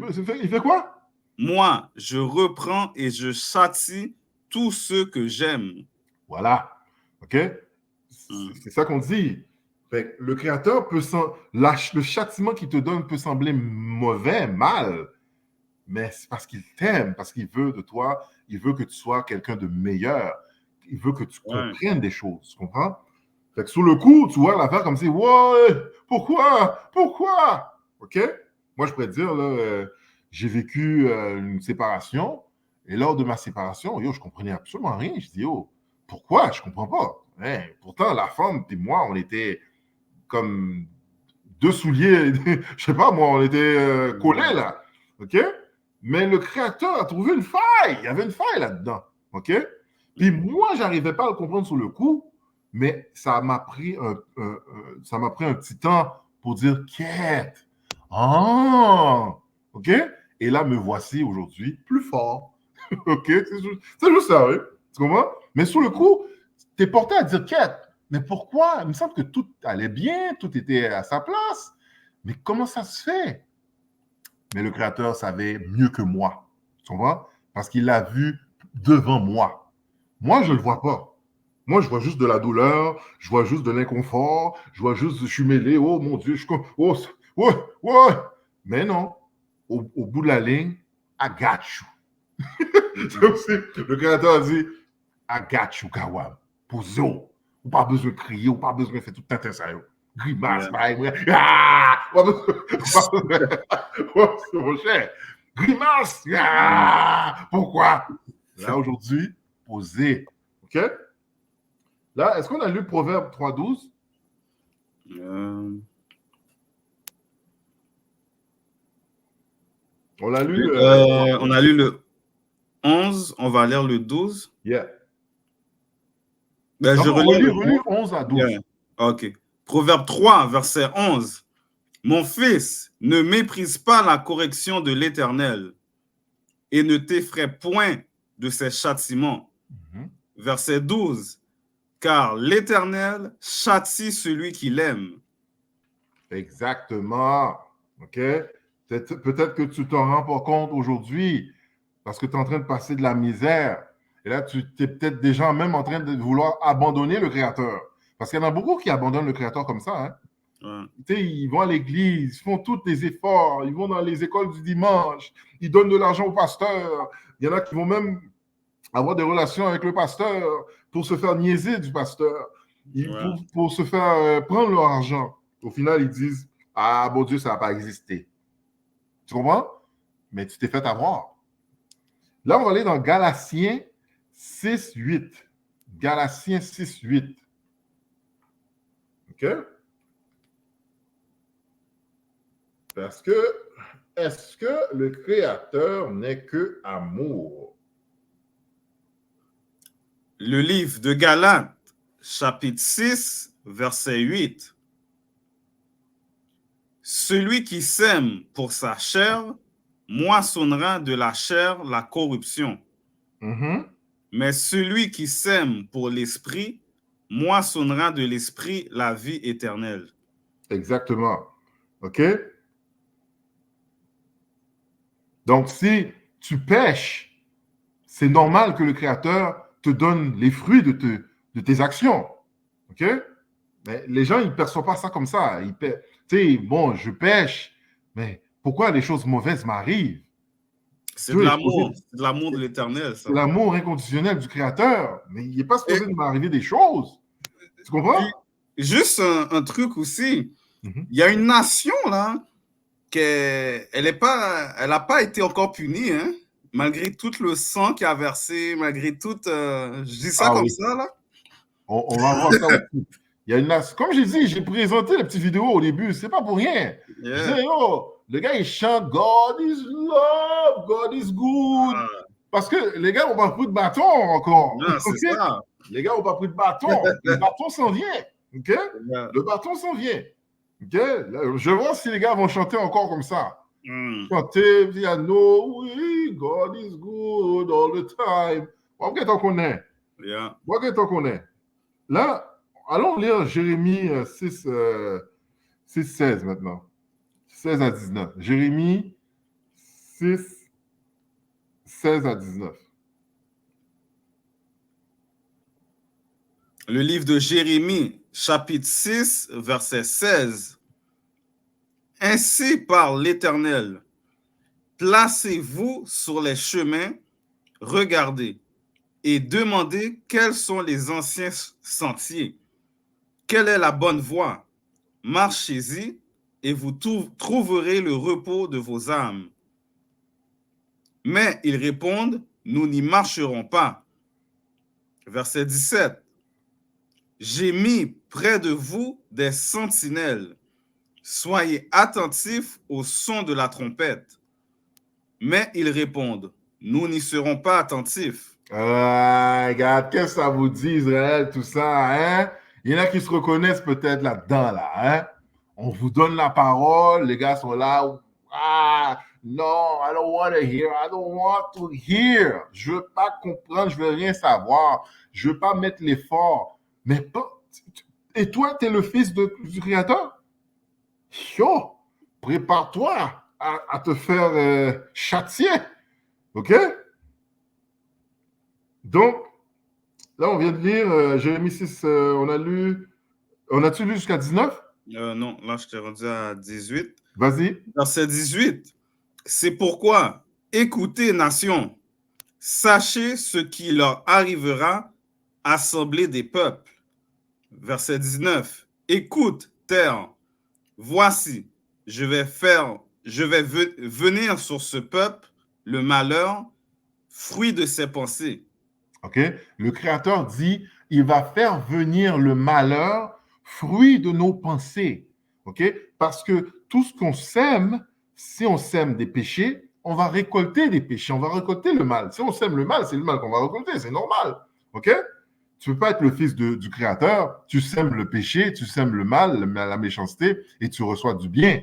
fait quoi? Moi, je reprends et je châtie tous ceux que j'aime. Voilà. OK? C'est ça qu'on dit. Fait que le Créateur peut le châtiment qu'il te donne peut sembler mauvais, mal, mais c'est parce qu'il t'aime, parce qu'il veut de toi, il veut que tu sois quelqu'un de meilleur. Il veut que tu comprennes des choses, tu comprends? Fait que sur le coup, tu vois l'affaire comme si, ouais, pourquoi? Pourquoi? OK? Moi, je pourrais te dire, là, j'ai vécu une séparation, et lors de ma séparation, je comprenais absolument rien. Je dis, pourquoi? Je comprends pas. Hein? Pourtant, la femme et moi, on était comme 2 souliers, je sais pas, moi, on était collés, là. OK? Mais le créateur a trouvé une faille. Il y avait une faille là-dedans. OK? Puis moi, je n'arrivais pas à le comprendre sur le coup, mais ça m'a pris un petit temps pour dire quête. Ah! OK? Et là, me voici aujourd'hui plus fort. OK? C'est juste ça, oui. Tu comprends? Mais sur le coup, tu es porté à dire quête. Mais pourquoi? Il me semble que tout allait bien, tout était à sa place. Mais comment ça se fait? Mais le créateur savait mieux que moi. Tu comprends? Parce qu'il l'a vu devant moi. Moi, je ne le vois pas. Moi, je vois juste de la douleur, je vois juste de l'inconfort, je vois juste, je suis mêlé, oh mon Dieu, oh, ouais, ouais. Mais non, au bout de la ligne, I got you. Le créateur a dit, I got you, Kawam. Posez ou pas besoin de crier, ou pas besoin de faire tout un tas ça. Grimace, c'est mon cher. Grimace, pourquoi? Là, aujourd'hui, posez. OK? Là, est-ce qu'on a lu Proverbe 3.12? On l'a lu. On a lu le 11, on va lire le 12. Yeah. Ben, je relis 11 à 12. Yeah. OK. Proverbe 3, verset 11. Mon fils, ne méprise pas la correction de l'Éternel et ne t'effraie point de ses châtiments. Verset 12. Car l'Éternel châtie celui qui l'aime. Exactement. OK? Peut-être que tu t'en rends pas compte aujourd'hui parce que tu es en train de passer de la misère. Et là, tu es peut-être déjà même en train de vouloir abandonner le Créateur. Parce qu'il y en a beaucoup qui abandonnent le Créateur comme ça. Hein? Ouais. Tu sais, ils vont à l'église, ils font tous les efforts, ils vont dans les écoles du dimanche, ils donnent de l'argent au pasteur. Il y en a qui vont même avoir des relations avec le pasteur pour se faire niaiser du pasteur, pour se faire prendre leur argent. Au final, ils disent, ah, bon Dieu, ça n'a pas existé. Tu comprends? Mais tu t'es fait avoir. Là, on va aller dans Galatiens 6.8. Galatiens 6.8. OK? Parce que, est-ce que le Créateur n'est que amour? Le livre de Galates, chapitre 6, verset 8. Celui qui sème pour sa chair moissonnera de la chair la corruption. Mais celui qui sème pour l'esprit moissonnera de l'esprit la vie éternelle. Exactement. OK? Donc, si tu pêches, c'est normal que le Créateur te donne les fruits de tes actions. OK? Mais les gens, ils ne perçoivent pas ça comme ça. Tu sais, bon, je pêche, mais pourquoi les choses mauvaises m'arrivent? C'est de l'amour. C'est de l'amour de l'Éternel, ça. C'est l'amour inconditionnel du Créateur. Mais il n'est pas supposé de m'arriver des choses. Tu comprends? Puis, juste un truc aussi. Il y a une nation, là, elle n'a pas été encore punie, hein, malgré tout le sang qui a versé, malgré tout... je dis ça comme ça, là. On va voir ça aussi. Il y a une nation. Comme j'ai dit, j'ai présenté la petite vidéo au début. C'est pas pour rien. Je disais, le gars, il chante God is love, God is good. Parce que les gars n'ont pas pris de bâton encore. Non, c'est ça. Les gars n'ont pas pris de bâton. Le bâton s'en vient. OK? Le bâton s'en vient. OK? Là, je vois si les gars vont chanter encore comme ça. Chanter, piano, oui, God is good all the time. Bon, qu'est-ce qu'on connaît? Bon, qu'est-ce qu'on connaît? Là, allons lire Jérémie 6.16 maintenant. 16 à 19. Jérémie 6, 16 à 19. Le livre de Jérémie, chapitre 6, verset 16. Ainsi parle l'Éternel. Placez-vous sur les chemins, regardez et demandez quels sont les anciens sentiers. Quelle est la bonne voie? Marchez-y et vous trouverez le repos de vos âmes. Mais ils répondent, nous n'y marcherons pas. Verset 17. J'ai mis près de vous des sentinelles. Soyez attentifs au son de la trompette. Mais ils répondent, nous n'y serons pas attentifs. Regarde, qu'est-ce que ça vous dit, Israël, tout ça, hein? Il y en a qui se reconnaissent peut-être là-dedans, là, hein? On vous donne la parole, les gars sont là. Ah, non, I don't want to hear, I don't want to hear. Je veux pas comprendre, je veux rien savoir. Je veux pas mettre l'effort. Mais pas... Et toi, tu es le fils du Créateur? Yo, prépare-toi à te faire châtier, ok? Donc, là, on vient de lire Jérémie 6, on a-tu lu jusqu'à 19? Non, là, je t'ai rendu à 18. Vas-y. Verset 18. C'est pourquoi, écoutez, nation, sachez ce qui leur arrivera, assemblée des peuples. Verset 19. Écoute, terre, voici, je vais venir sur ce peuple le malheur, fruit de ses pensées. OK? Le Créateur dit, il va faire venir le malheur, fruit de nos pensées. OK? Parce que tout ce qu'on sème, si on sème des péchés, on va récolter des péchés, on va récolter le mal. Si on sème le mal, c'est le mal qu'on va récolter, c'est normal. OK? Tu ne peux pas être le fils du Créateur, tu sèmes le péché, tu sèmes le mal, la méchanceté, et tu reçois du bien.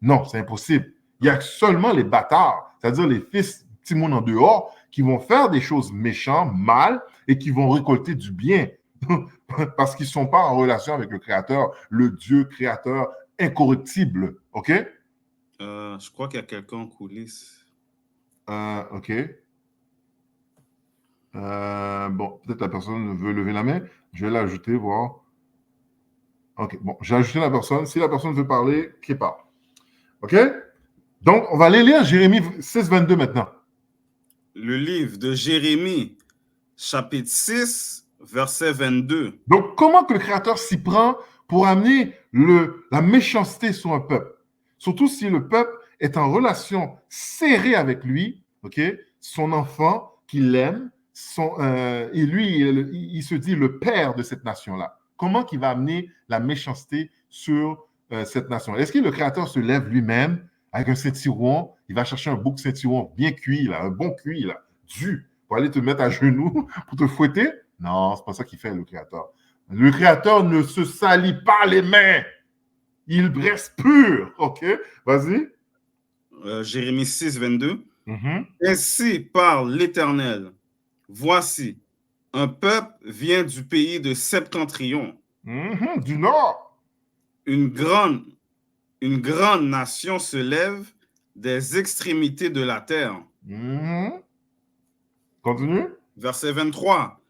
Non, c'est impossible. Il y a seulement les bâtards, c'est-à-dire les fils petits monde en dehors, qui vont faire des choses méchantes, mal, et qui vont récolter du bien. Parce qu'ils ne sont pas en relation avec le Créateur, le Dieu créateur incorruptible. OK? Je crois qu'il y a quelqu'un en coulisses. OK. Bon, peut-être la personne veut lever la main. Je vais l'ajouter, voir. OK, bon, j'ai ajouté la personne. Si la personne veut parler, qu'il parle. OK? Donc, on va aller lire Jérémie 6, 22 maintenant. Le livre de Jérémie, chapitre 6, verset 22. Donc, comment que le Créateur s'y prend pour amener la méchanceté sur un peuple? Surtout si le peuple est en relation serrée avec lui, OK? Son enfant qu'il aime, et lui, il se dit le père de cette nation-là. Comment qu'il va amener la méchanceté sur cette nation? Est-ce que le Créateur se lève lui-même avec un ceinturon? Il va chercher un bouc ceinturon bien cuit, là, un bon cuit, là, dur, pour aller te mettre à genoux, pour te fouetter? Non, c'est pas ça qu'il fait, le Créateur. Le Créateur ne se salit pas les mains. Il reste pur. OK? Vas-y. Jérémie 6, 22. Ainsi parle l'Éternel. Voici, un peuple vient du pays de Septentrion. Du nord. Une grande nation se lève des extrémités de la terre. Continue. Verset 23.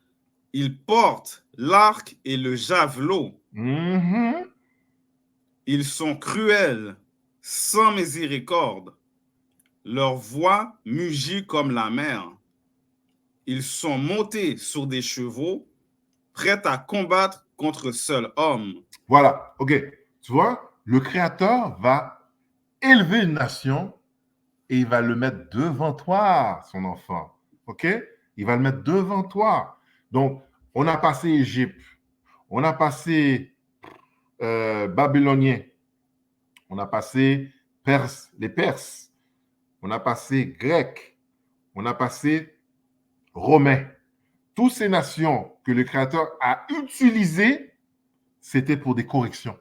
Ils portent l'arc et le javelot. Ils sont cruels, sans miséricorde. Leur voix mugit comme la mer. Ils sont montés sur des chevaux, prêts à combattre contre seul homme. Voilà, OK. Tu vois, le Créateur va élever une nation et il va le mettre devant toi, son enfant. OK? Il va le mettre devant toi. Donc, on a passé Égypte, on a passé Babyloniens, on a passé les Perses, on a passé Grecs, on a passé Romains. Toutes ces nations que le Créateur a utilisées, c'était pour des corrections.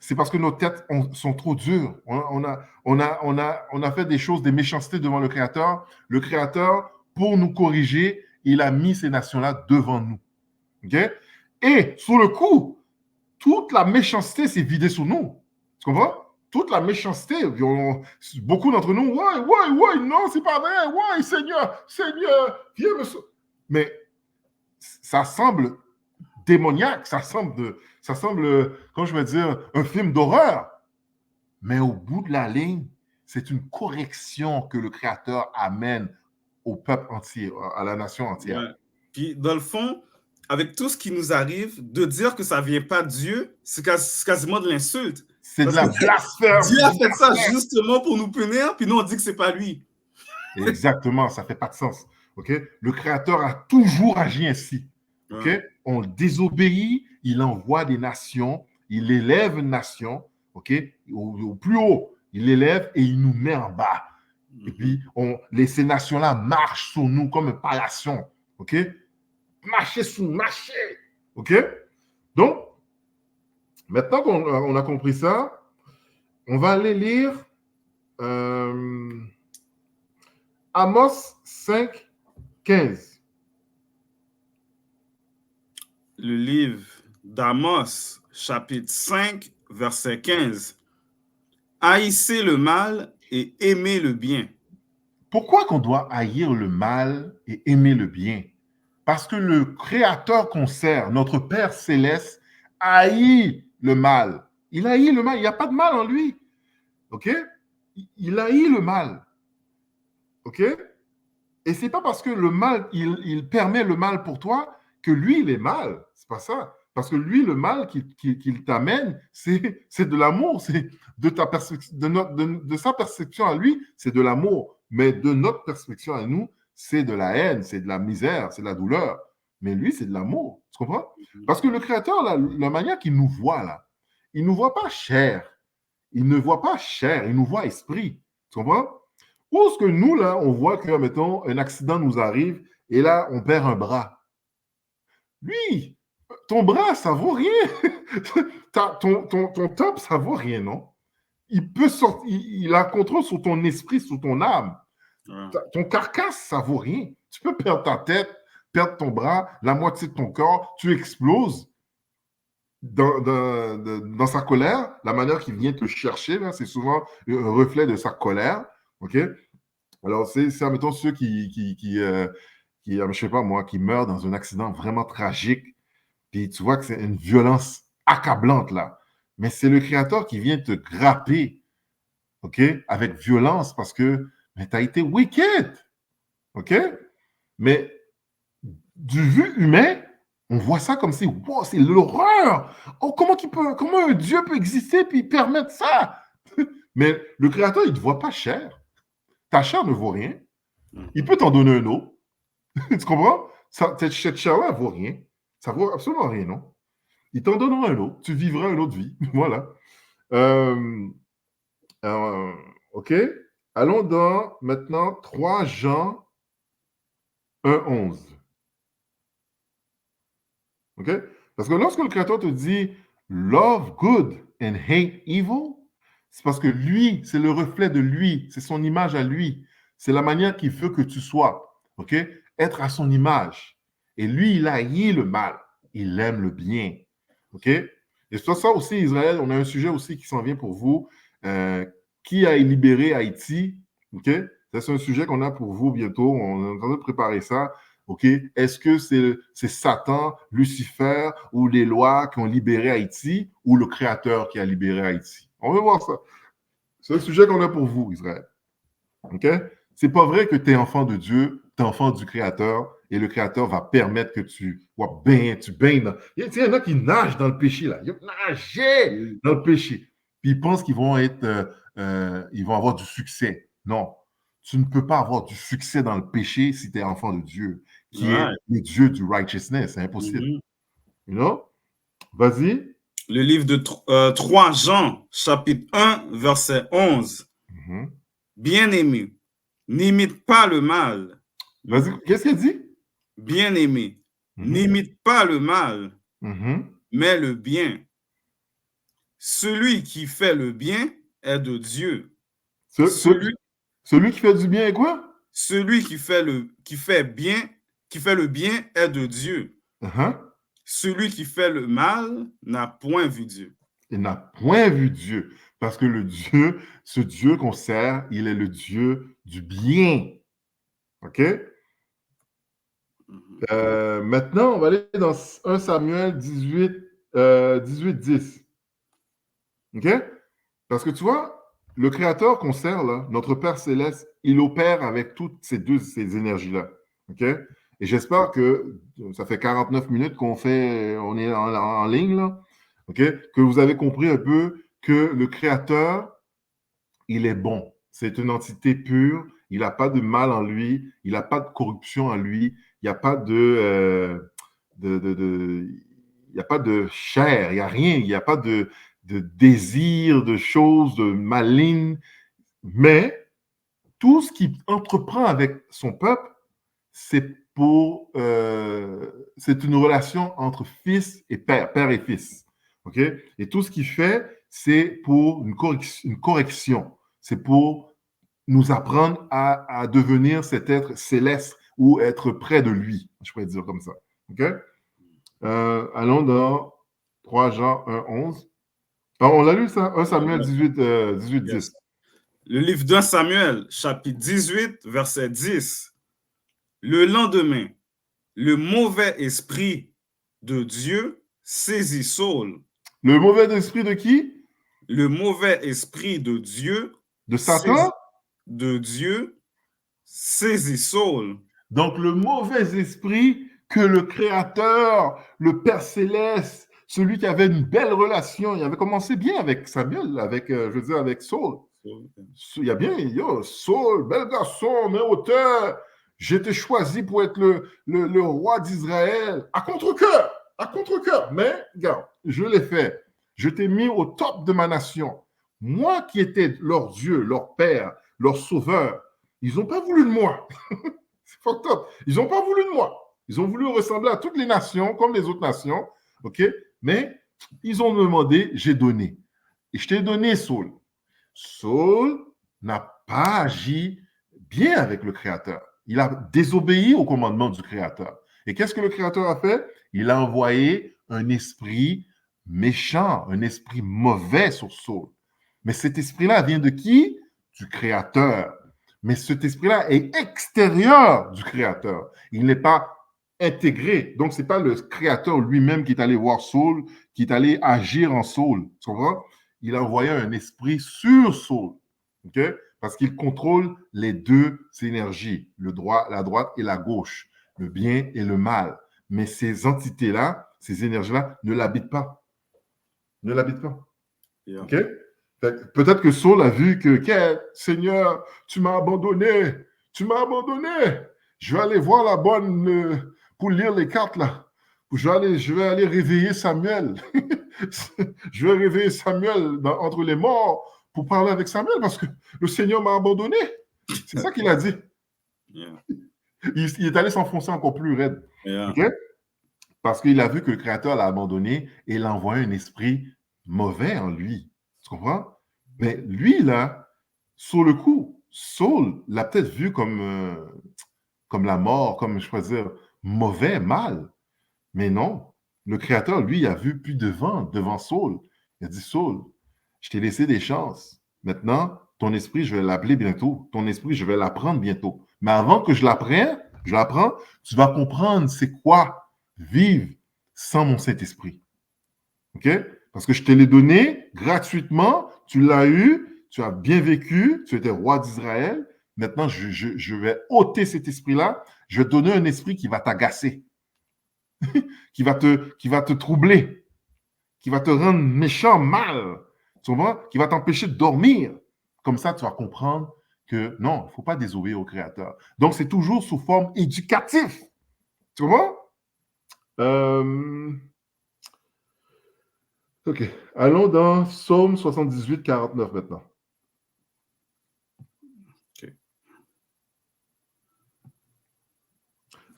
C'est parce que nos têtes sont trop dures. On a fait des choses, des méchancetés devant le Créateur. Le Créateur, pour nous corriger, il a mis ces nations-là devant nous. Okay? Et sur le coup, toute la méchanceté s'est vidée sur nous. Tu comprends? Toute la méchanceté, beaucoup d'entre nous, ouais, non, c'est pas vrai, ouais, Seigneur, viens me sauver. Mais ça semble démoniaque, ça semble, comment je vais dire, un film d'horreur. Mais au bout de la ligne, c'est une correction que le Créateur amène au peuple entier, à la nation entière. Ouais. Puis, dans le fond, avec tout ce qui nous arrive, de dire que ça ne vient pas de Dieu, c'est quasiment de l'insulte. C'est de la blasphème. Dieu a fait ça justement pour nous punir, puis nous, on dit que ce n'est pas lui. Exactement, ça ne fait pas de sens. Okay? Le Créateur a toujours agi ainsi. Okay? On le désobéit, il envoie des nations, il élève une nation, okay? Au plus haut, il l'élève et il nous met en bas. Et puis, ces nations-là marchent sur nous comme un paillasson. OK? Marcher sur nous, marcher. OK? Donc, maintenant qu'on a compris ça, on va aller lire Amos 5, 15. Le livre d'Amos, chapitre 5, verset 15. Haïssez le mal et aimez le bien. Pourquoi qu'on doit haïr le mal et aimer le bien? Parce que le Créateur qu'on sert, notre Père céleste, haït le mal. Il haït le mal. Il n'y a pas de mal en lui. OK? Il haït le mal. OK? Et c'est pas parce que le mal, il permet le mal pour toi que lui, il est mal. C'est pas ça. Parce que lui, le mal qu'il t'amène, c'est de l'amour. C'est de sa perception à lui, c'est de l'amour. Mais de notre perception à nous, c'est de la haine, c'est de la misère, c'est de la douleur. Mais lui, c'est de l'amour. Tu comprends? Parce que le Créateur, la manière qu'il nous voit, là, il ne nous voit pas chair. Il ne voit pas chair, il nous voit esprit. Tu comprends? Ou est-ce que nous, là, on voit que, mettons, un accident nous arrive et là, on perd un bras. Lui, ton bras, ça vaut rien. ton top, ça vaut rien, non? Il peut sortir, il a contrôle sur ton esprit, sur ton âme. Ton carcasse, ça vaut rien. Tu peux perdre ta tête, perdre ton bras, la moitié de ton corps, tu exploses dans sa colère. La manière qu'il vient te chercher, là, c'est souvent un reflet de sa colère. OK? Alors, c'est mettons, ceux je sais pas moi, qui meurent dans un accident vraiment tragique. Puis tu vois que c'est une violence accablante, là. Mais c'est le Créateur qui vient te grapper, OK? Avec violence parce que tu as été wicked. OK? Mais du vue humain, on voit ça comme si, wow, c'est l'horreur. Oh, comment un Dieu peut exister puis permettre ça? Mais le Créateur, il ne te voit pas cher. Ta chair ne vaut rien. Il peut t'en donner un autre. Tu comprends? Cette chair-là ne vaut rien. Ça ne vaut absolument rien, non? Il t'en donnera un autre. Tu vivras une autre vie. Voilà. OK? Allons dans maintenant 3 Jean 1:11. OK? Parce que lorsque le Créateur te dit « Love good and hate evil », c'est parce que lui, c'est le reflet de lui, c'est son image à lui. C'est la manière qu'il veut que tu sois. OK? Être à son image. Et lui, il haït le mal. Il aime le bien. OK? Et c'est ça aussi, Israël, on a un sujet aussi qui s'en vient pour vous. Qui a libéré Haïti? OK? Ça, c'est un sujet qu'on a pour vous bientôt. On est en train de préparer ça. OK? Est-ce que c'est Satan, Lucifer ou les lois qui ont libéré Haïti ou le Créateur qui a libéré Haïti? On va voir ça. C'est un sujet qu'on a pour vous, Israël. OK? C'est pas vrai que tu es enfant de Dieu, tu es enfant du Créateur et le Créateur va permettre que tu baignes dans... Il y en a qui nagent dans le péché, là. Ils vont nager dans le péché. Puis ils pensent qu'ils vont ils vont avoir du succès. Non. Tu ne peux pas avoir du succès dans le péché si tu es enfant de Dieu, qui est le Dieu du righteousness. C'est impossible. You know? Vas-y. Le livre de 3 Jean, chapitre 1, verset 11. Bien-aimé, n'imite pas le mal. Vas-y, qu'est-ce qu'il dit? Bien-aimé, n'imite pas le mal, mais le bien. Celui qui fait le bien est de Dieu. Celui qui fait du bien est quoi? Celui qui fait le bien est de Dieu. Celui qui fait le mal n'a point vu Dieu. Il n'a point vu Dieu. Parce que ce Dieu qu'on sert, il est le Dieu du bien. OK? Maintenant, on va aller dans 1 Samuel 18:10. OK? Parce que tu vois, le Créateur qu'on sert, là, notre Père Céleste, il opère avec toutes ces énergies-là. OK? Et j'espère que ça fait 49 minutes on est en ligne, là. OK? Que vous avez compris un peu que le Créateur, il est bon. C'est une entité pure. Il n'a pas de mal en lui. Il n'a pas de corruption en lui. Il n'y a pas il n'y a pas de chair. Il n'y a rien. Il n'y a pas de désir, de choses, de malignes. Mais tout ce qu'il entreprend avec son peuple, c'est une relation entre fils et père, père et fils. OK? Et tout ce qu'il fait, c'est pour une correction. C'est pour nous apprendre à devenir cet être céleste ou être près de lui. Je pourrais dire comme ça. OK? Allons dans 3 Jean 1, 11. Alors, on l'a lu ça? 1 Samuel 18, 18 10. Yes. Le livre d'1 Samuel, chapitre 18, verset 10. Le lendemain, le mauvais esprit de Dieu saisit Saul. Le mauvais esprit de qui? Le mauvais esprit de Dieu. De Satan? De Dieu saisit Saul. Donc, le mauvais esprit que le Créateur, le Père Céleste, celui qui avait une belle relation, il avait commencé bien avec Samuel, avec Saul. Il y a bien, Saul, bel garçon, mais auteur, j'ai été choisi pour être le roi d'Israël, à contre-cœur. Mais, regarde, je l'ai fait. Je t'ai mis au top de ma nation. Moi qui étais leur Dieu, leur Père, leur Sauveur, ils n'ont pas voulu de moi. C'est fort top. Ils n'ont pas voulu de moi. Ils ont voulu ressembler à toutes les nations, comme les autres nations. OK? Mais ils ont demandé, j'ai donné. Et je t'ai donné Saul. Saul n'a pas agi bien avec le Créateur. Il a désobéi au commandement du Créateur. Et qu'est-ce que le Créateur a fait? Il a envoyé un esprit méchant, un esprit mauvais sur Saul. Mais cet esprit-là vient de qui? Du Créateur. Mais cet esprit-là est extérieur du Créateur. Il n'est pas intégré. Donc, ce n'est pas le Créateur lui-même qui est allé voir Saul, qui est allé agir en Saul. Tu comprends? Il a envoyé un esprit sur Saul. Okay? Parce qu'il contrôle les deux énergies, la droite et la gauche, le bien et le mal. Mais ces entités-là, ces énergies-là, ne l'habitent pas. Ne l'habitent pas. Yeah. OK? Peut-être que Saul a vu que, Seigneur, tu m'as abandonné. Je vais aller voir la bonne pour lire les cartes là. Je vais aller réveiller Samuel. Je vais réveiller Samuel entre les morts pour parler avec Samuel parce que le Seigneur m'a abandonné. C'est ça qu'il a dit. Yeah. Il est allé s'enfoncer encore plus raide. Yeah. Okay? Parce qu'il a vu que le Créateur l'a abandonné et il a envoyé un esprit mauvais en lui. Tu comprends? Mais lui, là, sur le coup, Saul l'a peut-être vu comme la mort, comme je pourrais dire, mauvais, mal. Mais non, le Créateur, lui, a vu plus devant Saul. Il a dit, Saul, je t'ai laissé des chances. Maintenant, ton esprit, je vais l'appeler bientôt. Ton esprit, je vais l'apprendre bientôt. Mais avant que je l'apprends, tu vas comprendre c'est quoi vivre sans mon Saint-Esprit. OK? Parce que je te l'ai donné gratuitement, tu l'as eu, tu as bien vécu, tu étais roi d'Israël. Maintenant, je vais ôter cet esprit-là. Je vais te donner un esprit qui va t'agacer, qui va te troubler, qui va te rendre méchant, mal, tu vois, qui va t'empêcher de dormir. Comme ça, tu vas comprendre que non, il ne faut pas désobéir au Créateur. Donc, c'est toujours sous forme éducative. Tu vois? OK. Allons dans Psaume 78, 49 maintenant. OK.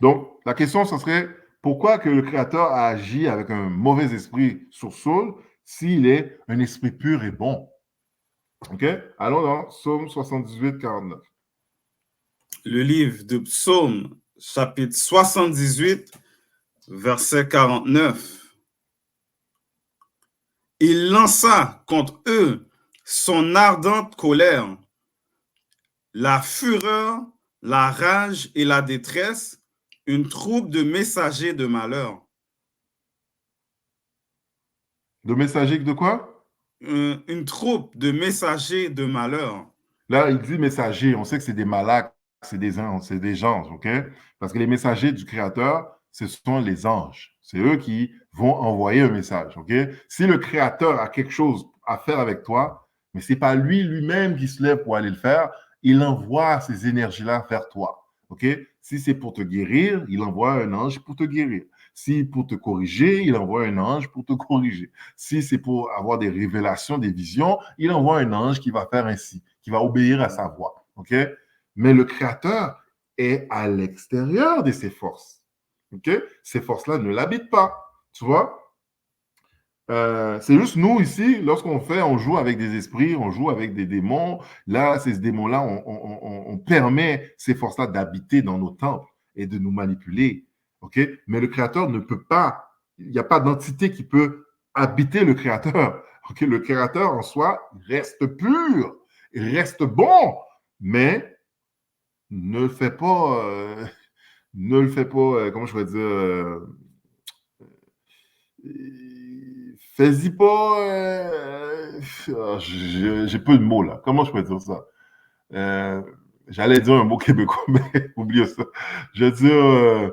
Donc, la question, ce serait pourquoi que le Créateur a agi avec un mauvais esprit sur Saul s'il est un esprit pur et bon? OK? Allons dans Psaume 78, 49. Le livre de Psaume, chapitre 78, verset 49. Il lança contre eux son ardente colère, la fureur, la rage et la détresse, une troupe de messagers de malheur. De messagers de quoi? Une troupe de messagers de malheur. Là, il dit messagers. On sait que c'est des malades, c'est des anges, OK? Parce que les messagers du Créateur, ce sont les anges. C'est eux qui vont envoyer un message, OK? Si le Créateur a quelque chose à faire avec toi, mais ce n'est pas lui-même qui se lève pour aller le faire, il envoie ces énergies-là vers toi, OK? Si c'est pour te guérir, il envoie un ange pour te guérir. Si pour te corriger, il envoie un ange pour te corriger. Si c'est pour avoir des révélations, des visions, il envoie un ange qui va faire ainsi, qui va obéir à sa voix, OK? Mais le Créateur est à l'extérieur de ces forces. Okay? Ces forces-là ne l'habitent pas. Tu vois? C'est juste nous ici, lorsqu'on on joue avec des esprits, on joue avec des démons. Là, ces démons-là, on permet ces forces-là d'habiter dans nos temples et de nous manipuler. Okay? Mais le Créateur ne peut pas, il n'y a pas d'entité qui peut habiter le Créateur. Okay? Le Créateur en soi reste pur, il reste bon, mais ne le fait pas, comment je vais dire, fais-y pas. J'ai peu de mots là. Comment je peux dire ça? J'allais dire un mot québécois, mais oubliez ça. Je vais dire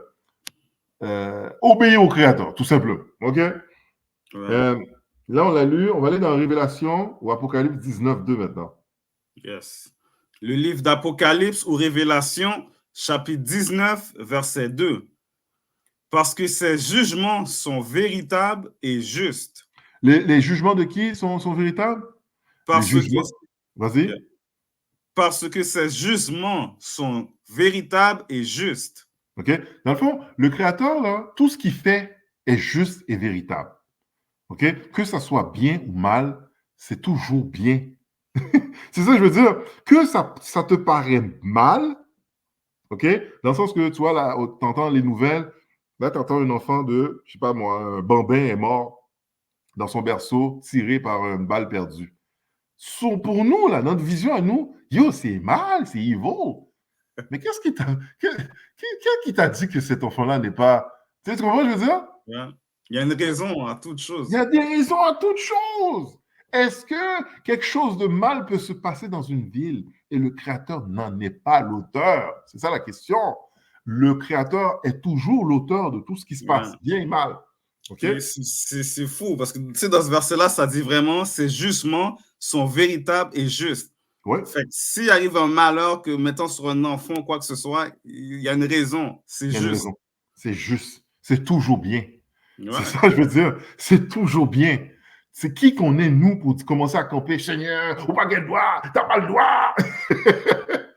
obéir au Créateur, tout simplement. OK? Ouais. Là, on l'a lu. On va aller dans Révélation ou Apocalypse 19:2 maintenant. Yes. Le livre d'Apocalypse ou Révélation, chapitre 19, verset 2. Parce que ces jugements sont véritables et justes. Les jugements de qui sont véritables? Parce les jugements. Vas-y. Parce que ces jugements sont véritables et justes. OK? Dans le fond, le Créateur, là, tout ce qu'il fait est juste et véritable. OK? Que ça soit bien ou mal, c'est toujours bien. C'est ça que je veux dire. Que ça te paraît mal, OK? Dans le sens que, tu vois, là, tu entends les nouvelles, là, tu entends un enfant de, je sais pas moi, un bambin est mort dans son berceau, tiré par une balle perdue. Pour nous, là, notre vision à nous, yo, c'est mal, c'est evil. Mais qu'est-ce qui t'a dit que cet enfant-là n'est pas... Tu sais, tu comprends ce que je veux dire? Yeah. Il y a une raison à toute chose. Il y a des raisons à toute chose. Est-ce que quelque chose de mal peut se passer dans une ville et le Créateur n'en est pas l'auteur? C'est ça la question. Le Créateur est toujours l'auteur de tout ce qui se passe, bien et mal. Okay? C'est fou, parce que tu sais, dans ce verset-là, ça dit vraiment, ces jugements sont véritables et justes. Ouais. Fait que s'il arrive un malheur que mettons sur un enfant ou quoi que ce soit, il y a une raison. C'est juste. C'est juste. C'est toujours bien. Ouais. C'est ça, je veux dire. C'est toujours bien. C'est qui qu'on est, nous, pour commencer à camper? Seigneur, ou pas quel doigt? T'as pas le doigt!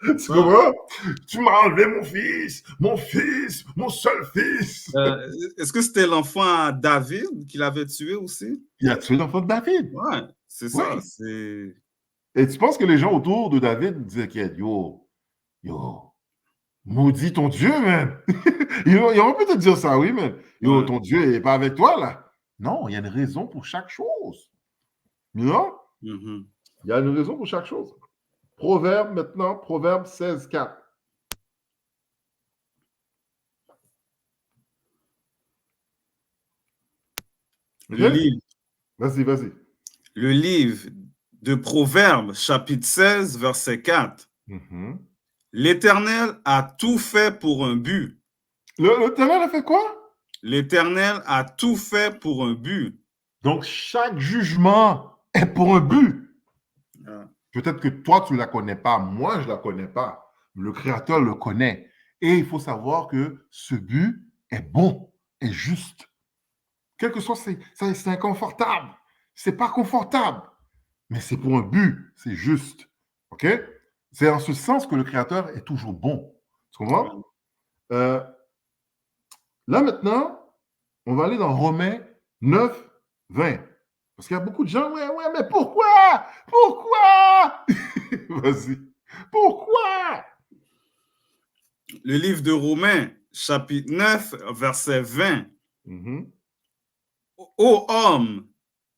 Tu comprends? Tu m'as enlevé mon seul fils. Est-ce que c'était l'enfant David qu'il avait tué aussi? Il a tué l'enfant de David. Ouais, c'est ça. Et tu penses que les gens autour de David disaient yo, maudit ton Dieu, man. Ils vont peut-être dire ça, oui, mais yo, ton Dieu n'est pas avec toi, là. Non, il y a une raison pour chaque chose. Non? Il y a une raison pour chaque chose. Proverbe maintenant, Proverbe 16:4. Le livre. Vas-y. Le livre de Proverbes, chapitre 16, verset 4. L'Éternel a tout fait pour un but. L'Éternel a fait quoi? L'Éternel a tout fait pour un but. Donc, chaque jugement est pour un but. Peut-être que toi, tu ne la connais pas. Moi, je ne la connais pas. Le Créateur le connaît. Et il faut savoir que ce but est bon, est juste. Quel que soit, c'est inconfortable. C'est pas confortable. Mais c'est pour un but. C'est juste. OK? C'est en ce sens que le Créateur est toujours bon. Tu comprends? Là, maintenant, on va aller dans Romains 9, 20. Parce qu'il y a beaucoup de gens, ouais, mais pourquoi? Pourquoi? Vas-y. Pourquoi? Le livre de Romains, chapitre 9, verset 20. Ô homme,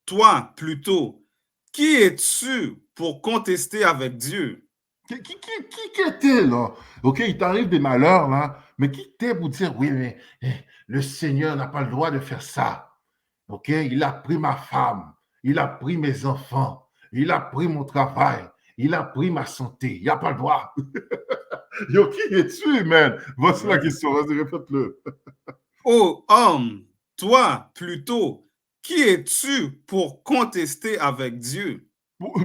toi plutôt, qui es-tu pour contester avec Dieu? Qui était là? OK, il t'arrive des malheurs, là, mais qui t'es pour dire, oui, mais le Seigneur n'a pas le droit de faire ça. OK, il a pris ma femme, il a pris mes enfants, il a pris mon travail, il a pris ma santé, il n'a pas le droit. Yo, qui es-tu, man? Voici la question, vas-y, répète-le. Ô homme, toi plutôt, qui es-tu pour contester avec Dieu?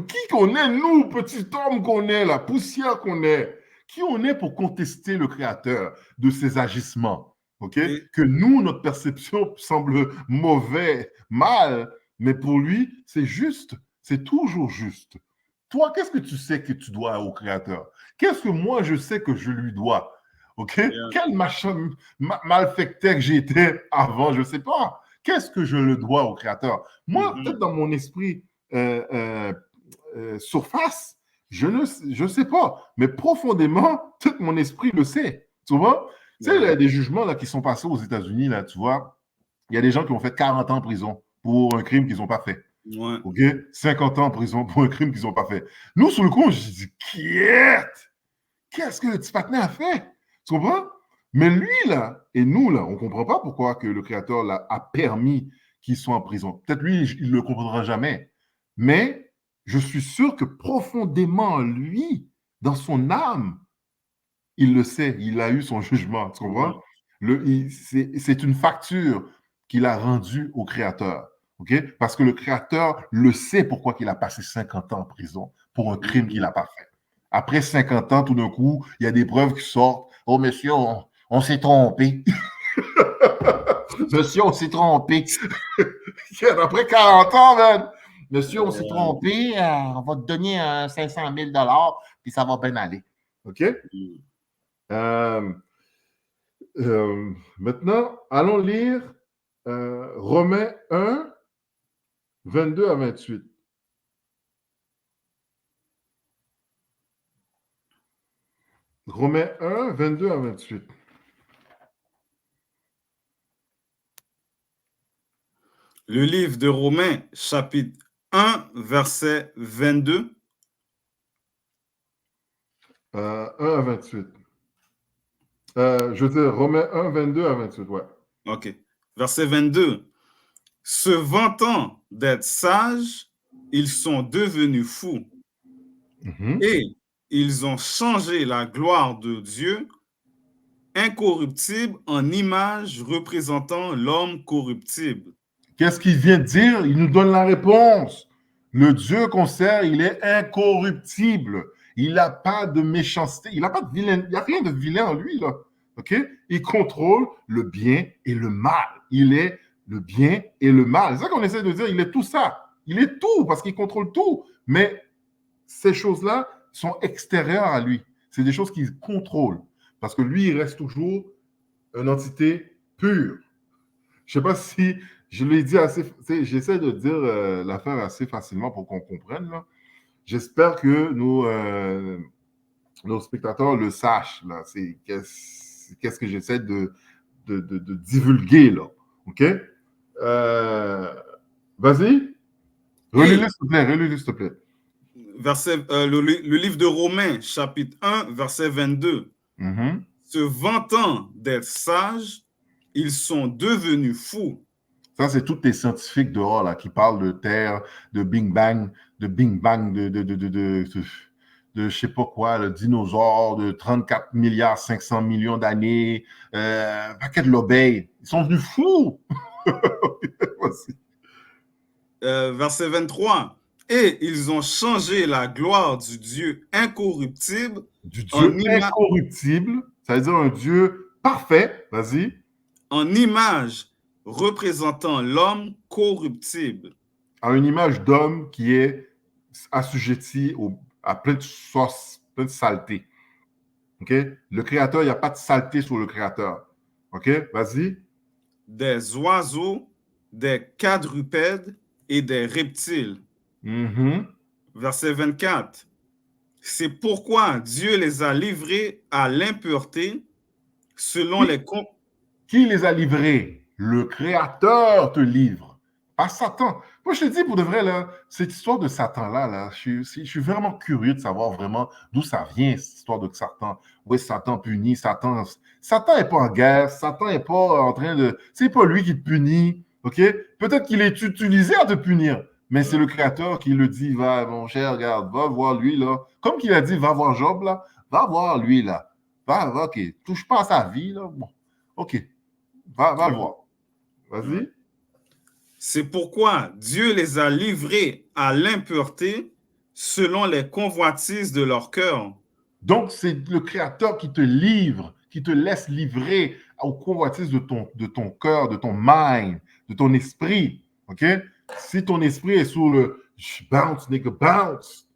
Qui qu'on est, nous, petit homme qu'on est, la poussière qu'on est? Qui on est pour contester le Créateur de ses agissements? OK? Que nous, notre perception semble mauvais, mal, mais pour lui, c'est juste. C'est toujours juste. Toi, qu'est-ce que tu sais que tu dois au Créateur? Qu'est-ce que moi, je sais que je lui dois? OK? Yeah. Quel malfecteur que j'étais avant, je ne sais pas. Qu'est-ce que je le dois au Créateur? Moi, peut-être dans mon esprit surface, je ne sais pas. Mais profondément, tout mon esprit le sait. Tu vois? Tu sais, il y a des jugements là, qui sont passés aux États-Unis, là, tu vois. Il y a des gens qui ont fait 40 ans en prison pour un crime qu'ils n'ont pas fait. Ouais. OK? 50 ans en prison pour un crime qu'ils n'ont pas fait. Nous, sur le coup, je dis, qu'est-ce que le petit patinet a fait? Tu comprends? Mais lui, là, et nous, là, on ne comprend pas pourquoi que le Créateur là, a permis qu'il soit en prison. Peut-être lui, il ne le comprendra jamais. Mais je suis sûr que profondément, lui, dans son âme, il le sait, il a eu son jugement. Tu comprends? C'est une facture qu'il a rendue au Créateur. Okay? Parce que le Créateur le sait pourquoi il a passé 50 ans en prison pour un crime qu'il n'a pas fait. Après 50 ans, tout d'un coup, il y a des preuves qui sortent. Oh, monsieur, on s'est trompé. Monsieur, on s'est trompé. Après 40 ans, man. Monsieur, on s'est trompé. On va te donner 500 000 puis ça va bien aller. OK? Maintenant, allons lire Romains 1, 22 à 28. Romains 1, 22 à 28. Le livre de Romains, chapitre 1, verset 22. 1 à 28. Je veux dire, Romains 1, 22 à 28, ouais. OK. Verset 22. Se vantant d'être sages, ils sont devenus fous. Et ils ont changé la gloire de Dieu, incorruptible, en image représentant l'homme corruptible. Qu'est-ce qu'il vient de dire? Il nous donne la réponse. Le Dieu qu'on sert, il est incorruptible. Il n'a pas de méchanceté. Il n'a pas de vilain. Il n'y a rien de vilain en lui, là. OK? Il contrôle le bien et le mal. Il est le bien et le mal. C'est ça qu'on essaie de dire. Il est tout ça. Il est tout parce qu'il contrôle tout. Mais ces choses-là sont extérieures à lui. C'est des choses qu'il contrôle. Parce que lui, il reste toujours une entité pure. Je ne sais pas si je l'ai dit assez. J'essaie de dire l'affaire assez facilement pour qu'on comprenne. Là. J'espère que nos spectateurs le sachent. Là. C'est qu'est-ce que j'essaie de divulguer. Là. OK? Vas-y. Relis-le, s'il te plaît. Relis-le, s'il te plaît. Le livre de Romains, chapitre 1, verset 22. Se vantant d'être sages, ils sont devenus fous. Ça, c'est tous les scientifiques dehors là, qui parlent de Terre, de Big Bang, de je sais pas quoi, le dinosaure de 34 milliards 500 millions d'années, paquet de l'obéi. Ils sont venus fous. Verset 23. Et ils ont changé la gloire du Dieu incorruptible. Du Dieu incorruptible, ça veut dire un Dieu parfait, vas-y. En image représentant l'homme corruptible. À une image d'homme qui est assujetti à plein de sauce, plein de saleté. OK? Le Créateur, il n'y a pas de saleté sur le Créateur. OK? Vas-y. Des oiseaux, des quadrupèdes et des reptiles. Verset 24. C'est pourquoi Dieu les a livrés à l'impureté selon les... Qui les a livrés? Le Créateur te livre. Pas Satan. Moi, je te dis, pour de vrai, là, cette histoire de Satan-là, là, je suis vraiment curieux de savoir vraiment d'où ça vient, cette histoire de Satan. Oui, Satan punit, Satan n'est pas en guerre, Satan n'est pas en train de... C'est pas lui qui te punit, OK? Peut-être qu'il est utilisé à te punir, mais c'est le Créateur qui le dit, va, mon cher, regarde, va voir lui, là. Comme qu'il a dit, va voir Job, là. Va voir lui, là. Va, OK. Touche pas à sa vie, là. Bon, OK. Va le voir. Vas-y. C'est pourquoi Dieu les a livrés à l'impureté selon les convoitises de leur cœur. Donc, c'est le Créateur qui te livre, qui te laisse livrer aux convoitises de ton cœur, de ton mind, de ton esprit. OK? Si ton esprit est sur le bounce, nigga, bounce,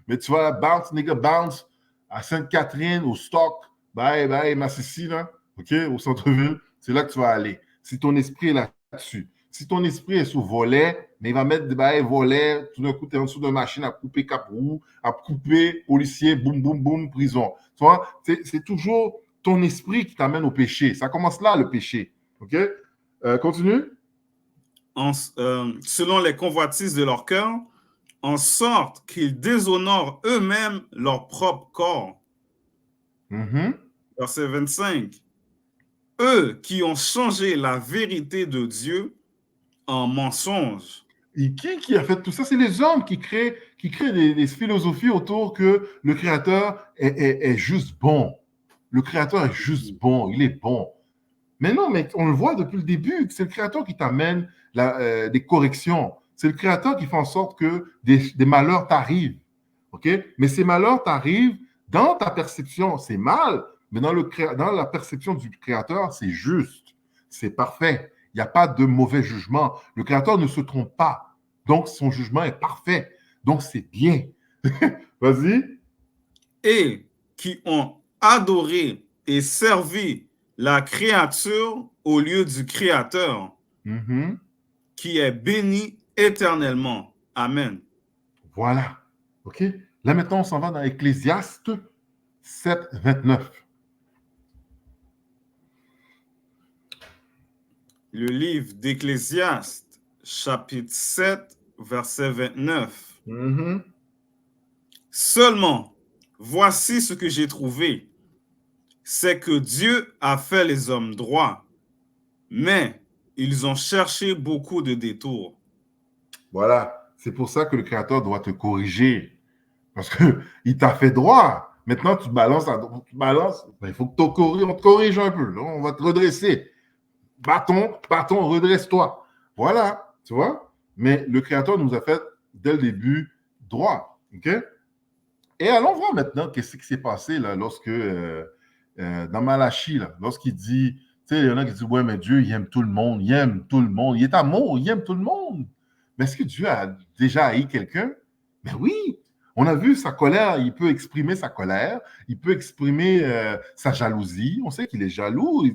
Mais tu vas bounce, nigga, bounce à Sainte-Catherine, au Stock, bye, Massissi, là, OK, au centre-ville, c'est là que tu vas aller. Si ton esprit est là-dessus. Si ton esprit est sous volet, mais il va mettre des bails volets, tout d'un coup, tu es en dessous d'une machine à couper cap-roue, à couper policier, boum, boum, boum, prison. Tu vois, c'est toujours ton esprit qui t'amène au péché. Ça commence là, le péché. OK? Continue. Selon les convoitises de leur cœur, en sorte qu'ils déshonorent eux-mêmes leur propre corps. Verset 25. Eux qui ont changé la vérité de Dieu en mensonge. Et qui a fait tout ça? C'est les hommes qui créent des philosophies autour que le Créateur est juste bon. Le Créateur est juste bon, il est bon. Mais non, mais on le voit depuis le début, c'est le Créateur qui t'amène des corrections. C'est le Créateur qui fait en sorte que des malheurs t'arrivent. OK? Mais ces malheurs t'arrivent dans ta perception, c'est mal, mais dans la perception du Créateur, c'est juste, c'est parfait. Il n'y a pas de mauvais jugement. Le Créateur ne se trompe pas. Donc, son jugement est parfait. Donc, c'est bien. Vas-y. Et qui ont adoré et servi la créature au lieu du Créateur, qui est béni éternellement. Amen. Voilà. OK? Là, maintenant, on s'en va dans Ecclésiaste 7, 29. Le livre d'Ecclésiaste, chapitre 7, verset 29. Seulement, voici ce que j'ai trouvé, c'est que Dieu a fait les hommes droits, mais ils ont cherché beaucoup de détours. Voilà. C'est pour ça que le Créateur doit te corriger. Parce qu'il t'a fait droit. Maintenant, tu balances, ben, il faut que on te corrige un peu. Là, on va te redresser. Bâton, redresse-toi. Voilà, tu vois. Mais le Créateur nous a fait, dès le début, droit. OK? Et allons voir maintenant qu'est-ce qui s'est passé là, lorsque, dans Malachie, là, lorsqu'il dit, tu sais, il y en a qui disent, ouais, mais Dieu, il aime tout le monde, il aime tout le monde, il est amour, il aime tout le monde. Mais est-ce que Dieu a déjà haï quelqu'un? Ben oui. On a vu sa colère, il peut exprimer sa colère, il peut exprimer sa jalousie. On sait qu'il est jaloux.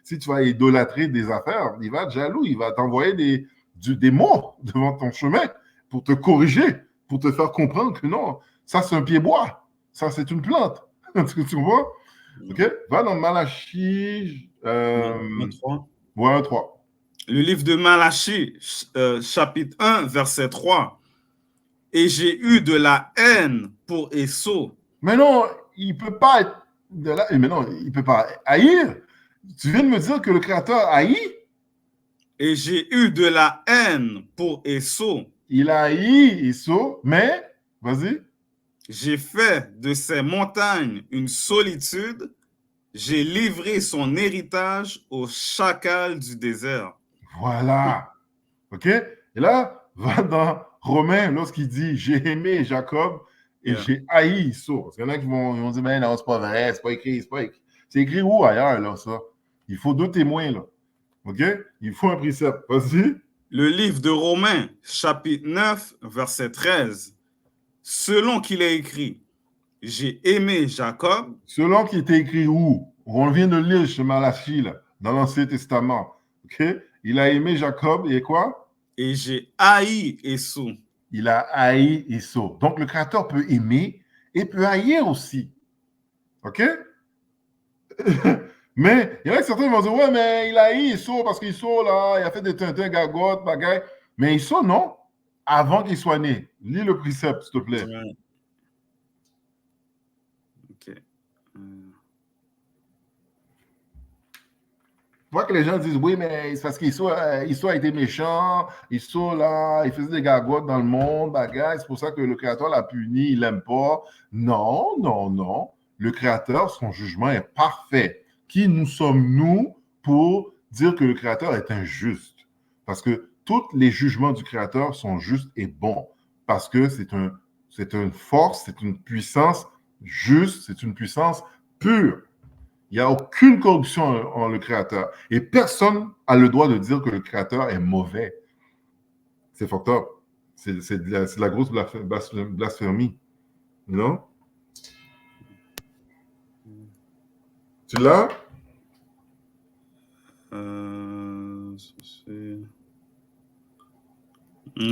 Si tu vas idolâtrer des affaires, il va être jaloux, il va t'envoyer des mots devant ton chemin pour te corriger, pour te faire comprendre que non, ça c'est un pied-bois, ça c'est une plante. Tu vois? OK? Va dans Malachie 3. Ouais, 3. Le livre de Malachie, chapitre 1, verset 3. Et j'ai eu de la haine pour Ésaü. Mais non, il peut pas être de là. Mais non, il peut pas haïr. Tu viens de me dire que le Créateur haït? Et j'ai eu de la haine pour Ésaü. Il a haï Ésaü, mais, vas-y. J'ai fait de ces montagnes une solitude. J'ai livré son héritage aux chacals du désert. Voilà. OK? Et là, va dans Romains, lorsqu'il dit « J'ai aimé Jacob et j'ai haï Ésaü ». Parce qu'il y en a qui vont dire « Mais non, c'est pas vrai, c'est pas écrit, c'est pas écrit. » C'est écrit où ailleurs, là, ça? Il faut 2 témoins, là. OK? Il faut un précepte. Vas-y. Le livre de Romains, chapitre 9, verset 13. Selon qu'il est écrit, j'ai aimé Jacob. Selon qu'il était écrit où? On vient de lire chez Malachie, là, dans l'Ancien Testament. OK? Il a aimé Jacob et quoi? Et j'ai haï Ésaü. Il a haï Ésaü. Donc, le Créateur peut aimer et peut haïr aussi. OK? Mais il y en a certains qui vont dire, ouais, mais il a haï Ésaü parce qu'Ésaü, là, il a fait des tintins, gagottes, bagaille. Mais Ésaü, non. Avant qu'il soit né. Lis le précepte, s'il te plaît. Ouais. OK. Je vois que les gens disent, oui, mais c'est parce qu'Ésaü a été méchant, Ésaü, là, il faisait des gagottes dans le monde, bagaille, c'est pour ça que le Créateur l'a puni, il l'aime pas. Non, non, non. Le Créateur, son jugement est parfait. Qui nous sommes-nous pour dire que le Créateur est injuste? Parce que tous les jugements du Créateur sont justes et bons. Parce que c'est une force, c'est une puissance juste, c'est une puissance pure. Il n'y a aucune corruption en le Créateur. Et personne n'a le droit de dire que le Créateur est mauvais. C'est fucked up. C'est de la grosse blasphémie. Non? Tu l'as?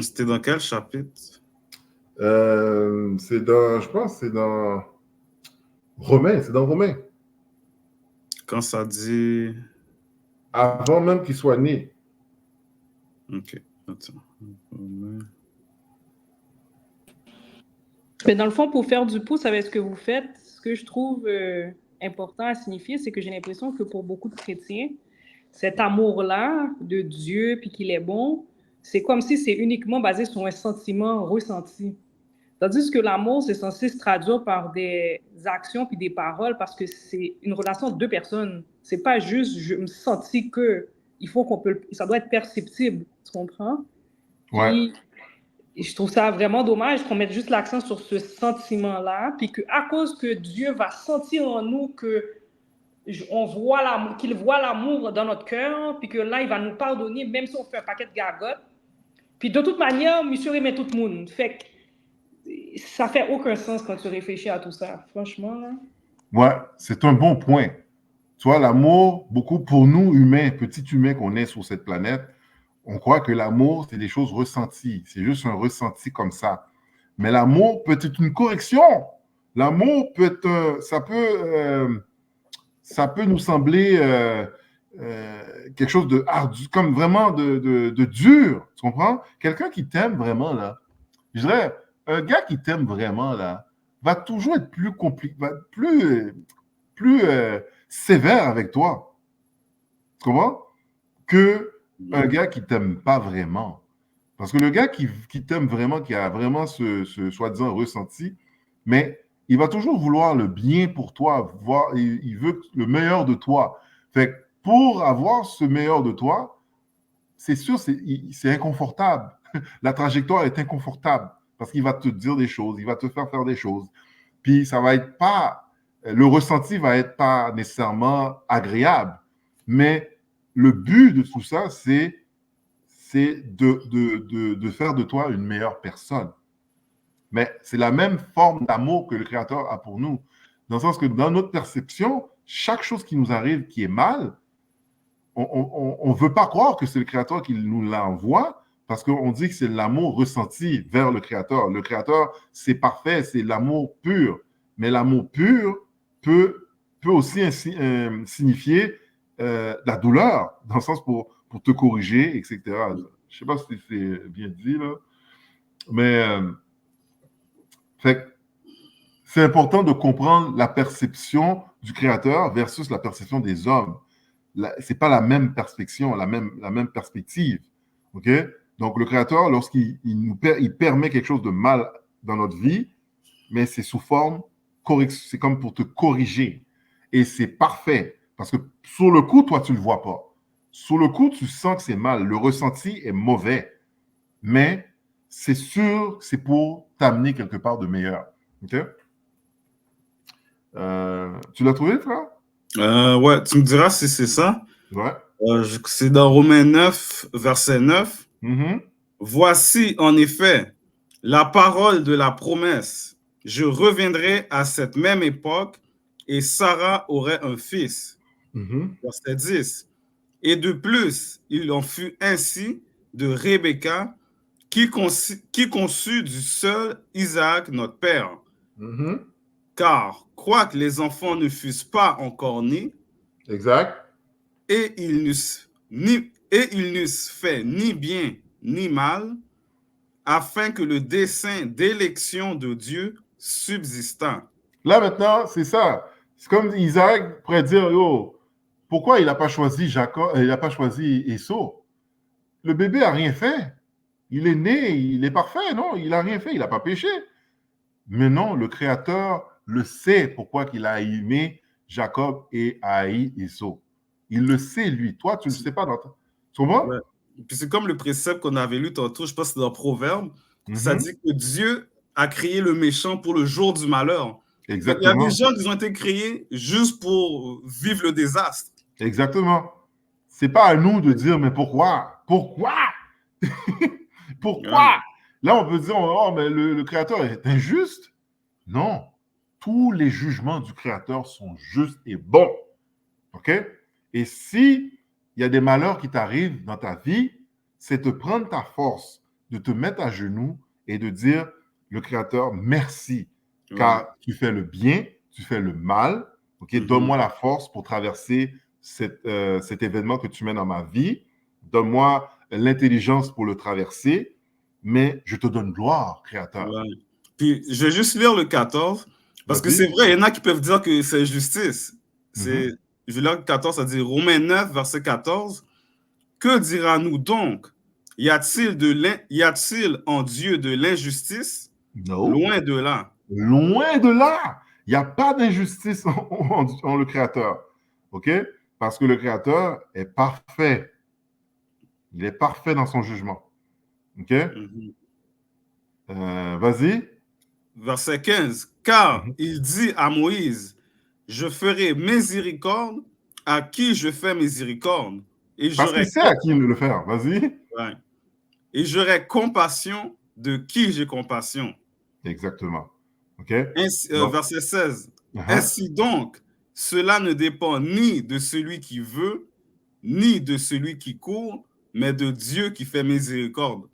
C'était dans quel chapitre? Je pense que c'est dans Romains. C'est dans Romains. Quand ça dit... Avant même qu'il soit né. OK. Attends. Mais dans le fond, pour faire du pouce avec ce que vous faites, ce que je trouve important à signifier, c'est que j'ai l'impression que pour beaucoup de chrétiens, cet amour-là de Dieu, puis qu'il est bon, c'est comme si c'est uniquement basé sur un sentiment ressenti. Tandis que l'amour, c'est censé se traduire par des actions puis des paroles parce que c'est une relation de deux personnes. C'est pas juste je me sentis que il faut ça doit être perceptible, tu comprends? Ouais. Puis, je trouve ça vraiment dommage qu'on mette juste l'accent sur ce sentiment-là, puis qu'à cause que Dieu va sentir en nous qu'il voit l'amour dans notre cœur, puis que là, il va nous pardonner, même si on fait un paquet de gargotes. Puis de toute manière, monsieur aimait tout le monde. Fait que ça fait aucun sens quand tu réfléchis à tout ça, franchement. Là. Ouais, c'est un bon point. Tu vois, l'amour, beaucoup pour nous, humains, petits humains qu'on est sur cette planète, on croit que l'amour, c'est des choses ressenties. C'est juste un ressenti comme ça. Mais l'amour peut être une correction. L'amour peut être, ça peut nous sembler quelque chose de ardu, comme vraiment de dur. Tu comprends? Quelqu'un qui t'aime vraiment, là, je dirais, un gars qui t'aime vraiment, là, va toujours être plus compliqué, va être plus sévère avec toi. Tu comprends? Que un gars qui t'aime pas vraiment. Parce que le gars qui t'aime vraiment, qui a vraiment ce soi-disant ressenti, mais il va toujours vouloir le bien pour toi, il veut le meilleur de toi. Fait que pour avoir ce meilleur de toi, c'est sûr, c'est inconfortable. La trajectoire est inconfortable parce qu'il va te dire des choses, il va te faire des choses. Puis ça va être pas, le ressenti va être pas nécessairement agréable, mais le but de tout ça, c'est de faire de toi une meilleure personne. Mais c'est la même forme d'amour que le Créateur a pour nous. Dans le sens que dans notre perception, chaque chose qui nous arrive qui est mal, on ne veut pas croire que c'est le Créateur qui nous l'envoie parce qu'on dit que c'est l'amour ressenti vers le Créateur. Le Créateur, c'est parfait, c'est l'amour pur. Mais l'amour pur peut aussi signifier la douleur, dans le sens pour te corriger, etc. Je ne sais pas si c'est bien dit, là. Mais c'est important de comprendre la perception du Créateur versus la perception des hommes. Ce n'est pas la même perspective, la même perspective. OK? Donc, le Créateur, lorsqu'il il permet quelque chose de mal dans notre vie, mais c'est sous forme correction, c'est comme pour te corriger. Et c'est parfait. Parce que sur le coup, toi, tu ne le vois pas. Sur le coup, tu sens que c'est mal. Le ressenti est mauvais. Mais c'est sûr, c'est pour t'amener quelque part de meilleur. OK? Tu l'as trouvé, frère? Ouais, tu me diras si c'est ça. Ouais. C'est dans Romains 9, verset 9. Mm-hmm. Voici, en effet, la parole de la promesse. Je reviendrai à cette même époque et Sarah aurait un fils. Mm-hmm. Verset 10. Et de plus, il en fut ainsi de Rebecca qui conçut du seul Isaac, notre père. Mm-hmm. Car, quoique les enfants ne fussent pas encore nés, Exact. et ils n'eussent fait ni bien ni mal, afin que le dessein d'élection de Dieu subsistât. Là, maintenant, c'est ça. C'est comme Isaac pourrait dire, yo, pourquoi il n'a pas choisi Jacob, il n'a pas choisi Esau? Le bébé n'a rien fait. Il est né, il est parfait, non? Il n'a rien fait, il n'a pas péché. Mais non, le Créateur le sait pourquoi il a aimé Jacob et a haï Esau. Il le sait, lui. Toi, tu ne le sais pas. Tu comprends? Ouais. Puis c'est comme le précepte qu'on avait lu tantôt, je pense que c'est dans Proverbe, ça dit que Dieu a créé le méchant pour le jour du malheur. Exactement. Il y a des gens qui ont été créés juste pour vivre le désastre. Exactement. C'est pas à nous de dire, mais pourquoi? Pourquoi? Pourquoi? Là, on peut dire, oh, mais le Créateur est injuste. Non. Tous les jugements du Créateur sont justes et bons. OK? Et si il y a des malheurs qui t'arrivent dans ta vie, c'est de prendre ta force, de te mettre à genoux et de dire, le Créateur, merci, car tu fais le bien, tu fais le mal. OK? Donne-moi la force pour traverser cet événement que tu mets dans ma vie. Donne-moi l'intelligence pour le traverser, mais je te donne gloire, Créateur. Ouais. Puis, je vais juste lire le 14, parce que Vas-y. c'est vrai, il y en a qui peuvent dire que c'est justice. Je vais lire le 14, ça dit Romains 9, verset 14. Que dira-nous donc? Y a-t-il en Dieu de l'injustice? Non. Loin de là. Loin de là. Il n'y a pas d'injustice en le Créateur. OK? Parce que le Créateur est parfait. Il est parfait dans son jugement. OK? Vas-y. Verset 15. Car il dit à Moïse, je ferai miséricorde à qui je fais miséricorde. Et Parce qu'il sait à qui le faire. Vas-y. Ouais. Et j'aurai compassion de qui j'ai compassion. Exactement. OK? Verset 16. Ainsi donc, cela ne dépend ni de celui qui veut, ni de celui qui court, mais de Dieu qui fait miséricorde.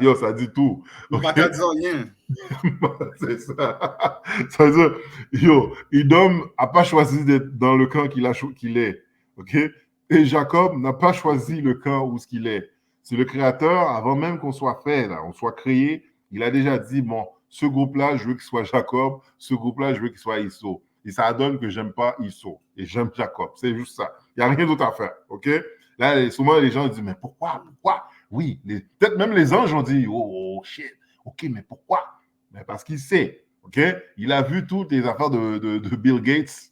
Yo, ça dit tout. On ne va pas dire rien. C'est ça. Ça veut dire, yo, Edom n'a pas choisi d'être dans le camp qu'il est. OK? Et Jacob n'a pas choisi le camp où ce qu'il est. C'est le Créateur, avant même qu'on soit fait, là, on soit créé, il a déjà dit, bon, ce groupe-là, je veux qu'il soit Jacob, ce groupe-là, je veux qu'il soit Issou. Et ça donne que j'aime pas Issou et j'aime Jacob. C'est juste ça. Il n'y a rien d'autre à faire. OK? Là, souvent, les gens disent, mais pourquoi? Oui, peut-être même les anges ont dit, oh shit, OK, mais pourquoi? Mais parce qu'il sait, OK? Il a vu toutes les affaires de Bill Gates,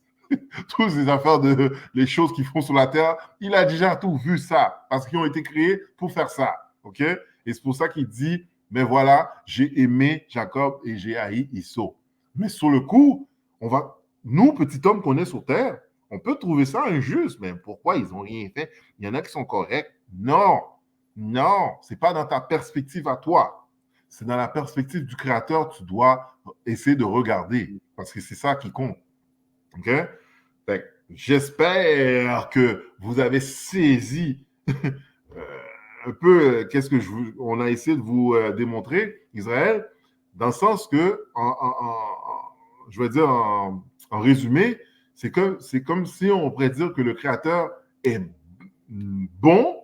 toutes les affaires les choses qu'ils font sur la Terre. Il a déjà tout vu ça, parce qu'ils ont été créés pour faire ça, OK? Et c'est pour ça qu'il dit, mais voilà, j'ai aimé Jacob et j'ai haï Issou. Mais sur le coup, nous, petits hommes qu'on est sur Terre, on peut trouver ça injuste, mais pourquoi ils n'ont rien fait? Il y en a qui sont corrects. Non, c'est pas dans ta perspective à toi. C'est dans la perspective du Créateur, tu dois essayer de regarder, parce que c'est ça qui compte. OK? J'espère que vous avez saisi un peu qu'est-ce que on a essayé de vous démontrer, Israël, dans le sens que, je vais dire en résumé, c'est comme si on pourrait dire que le Créateur est bon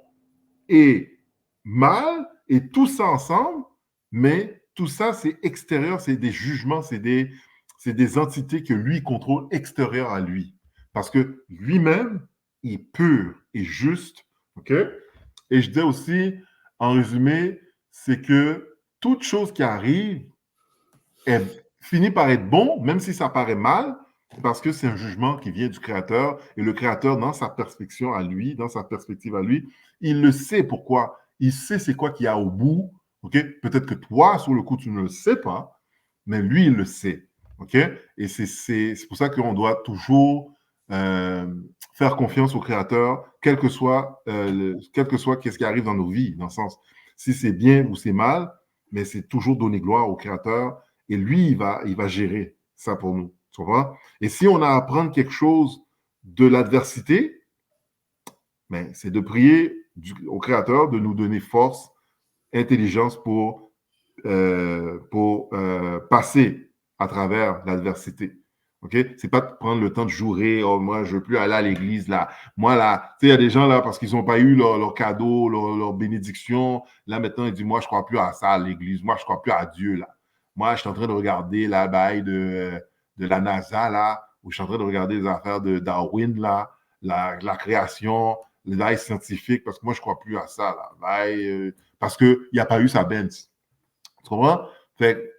et mal, et tout ça ensemble, mais tout ça, c'est extérieur, c'est des jugements, c'est des entités que lui contrôle extérieures à lui. Parce que lui-même est pur et juste. OK? Et je dis aussi, en résumé, c'est que toute chose qui arrive finit par être bon, même si ça paraît mal, parce que c'est un jugement qui vient du Créateur. Et le Créateur, dans sa perspective à lui, il le sait pourquoi. Il sait c'est quoi qu'il y a au bout. OK? Peut-être que toi, sur le coup, tu ne le sais pas, mais lui, il le sait. OK? Et c'est pour ça qu'on doit toujours faire confiance au Créateur, quel que soit qu'est-ce qui arrive dans nos vies, dans le sens, si c'est bien ou c'est mal, mais c'est toujours donner gloire au Créateur et lui, il va gérer ça pour nous. Tu vois? Et si on a à apprendre quelque chose de l'adversité, ben, c'est de prier au Créateur de nous donner force, intelligence pour passer à travers l'adversité. OK? C'est pas de prendre le temps de jurer, oh, moi, je veux plus aller à l'église, là. Moi, là, tu sais, il y a des gens, là, parce qu'ils n'ont pas eu leur cadeau, leur bénédiction. Là, maintenant, ils disent, moi, je crois plus à ça, à l'église. Moi, je crois plus à Dieu, là. Moi, je suis en train de regarder la baille de la NASA, là, ou je suis en train de regarder les affaires de Darwin, là, la création, les bails scientifiques, parce que moi, je crois plus à ça, là. Parce qu'il n'y a pas eu sa Benz. Tu comprends? Fait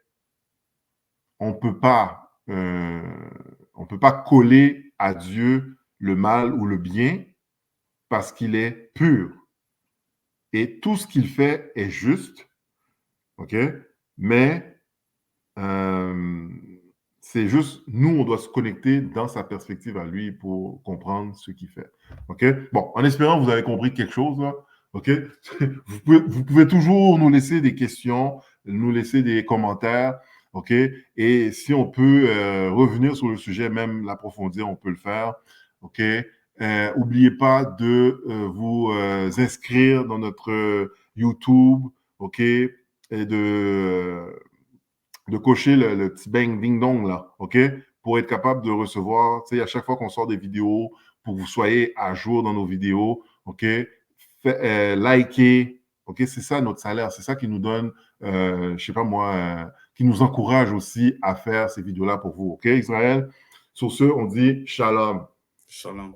on peut pas coller à Dieu le mal ou le bien parce qu'il est pur. Et tout ce qu'il fait est juste. OK? Mais c'est juste, nous, on doit se connecter dans sa perspective à lui pour comprendre ce qu'il fait. OK? Bon, en espérant que vous avez compris quelque chose, là. OK? Vous pouvez toujours nous laisser des questions, nous laisser des commentaires, OK? Et si on peut revenir sur le sujet, même l'approfondir, on peut le faire, OK? N'oubliez pas de vous inscrire dans notre YouTube, OK? Et de cocher le petit bang ding dong là, OK? Pour être capable de recevoir, tu sais, à chaque fois qu'on sort des vidéos, pour que vous soyez à jour dans nos vidéos, OK? Likez, OK? C'est ça notre salaire, c'est ça qui nous donne, je sais pas moi, qui nous encourage aussi à faire ces vidéos-là pour vous, OK, Israël? Sur ce, on dit shalom. Shalom.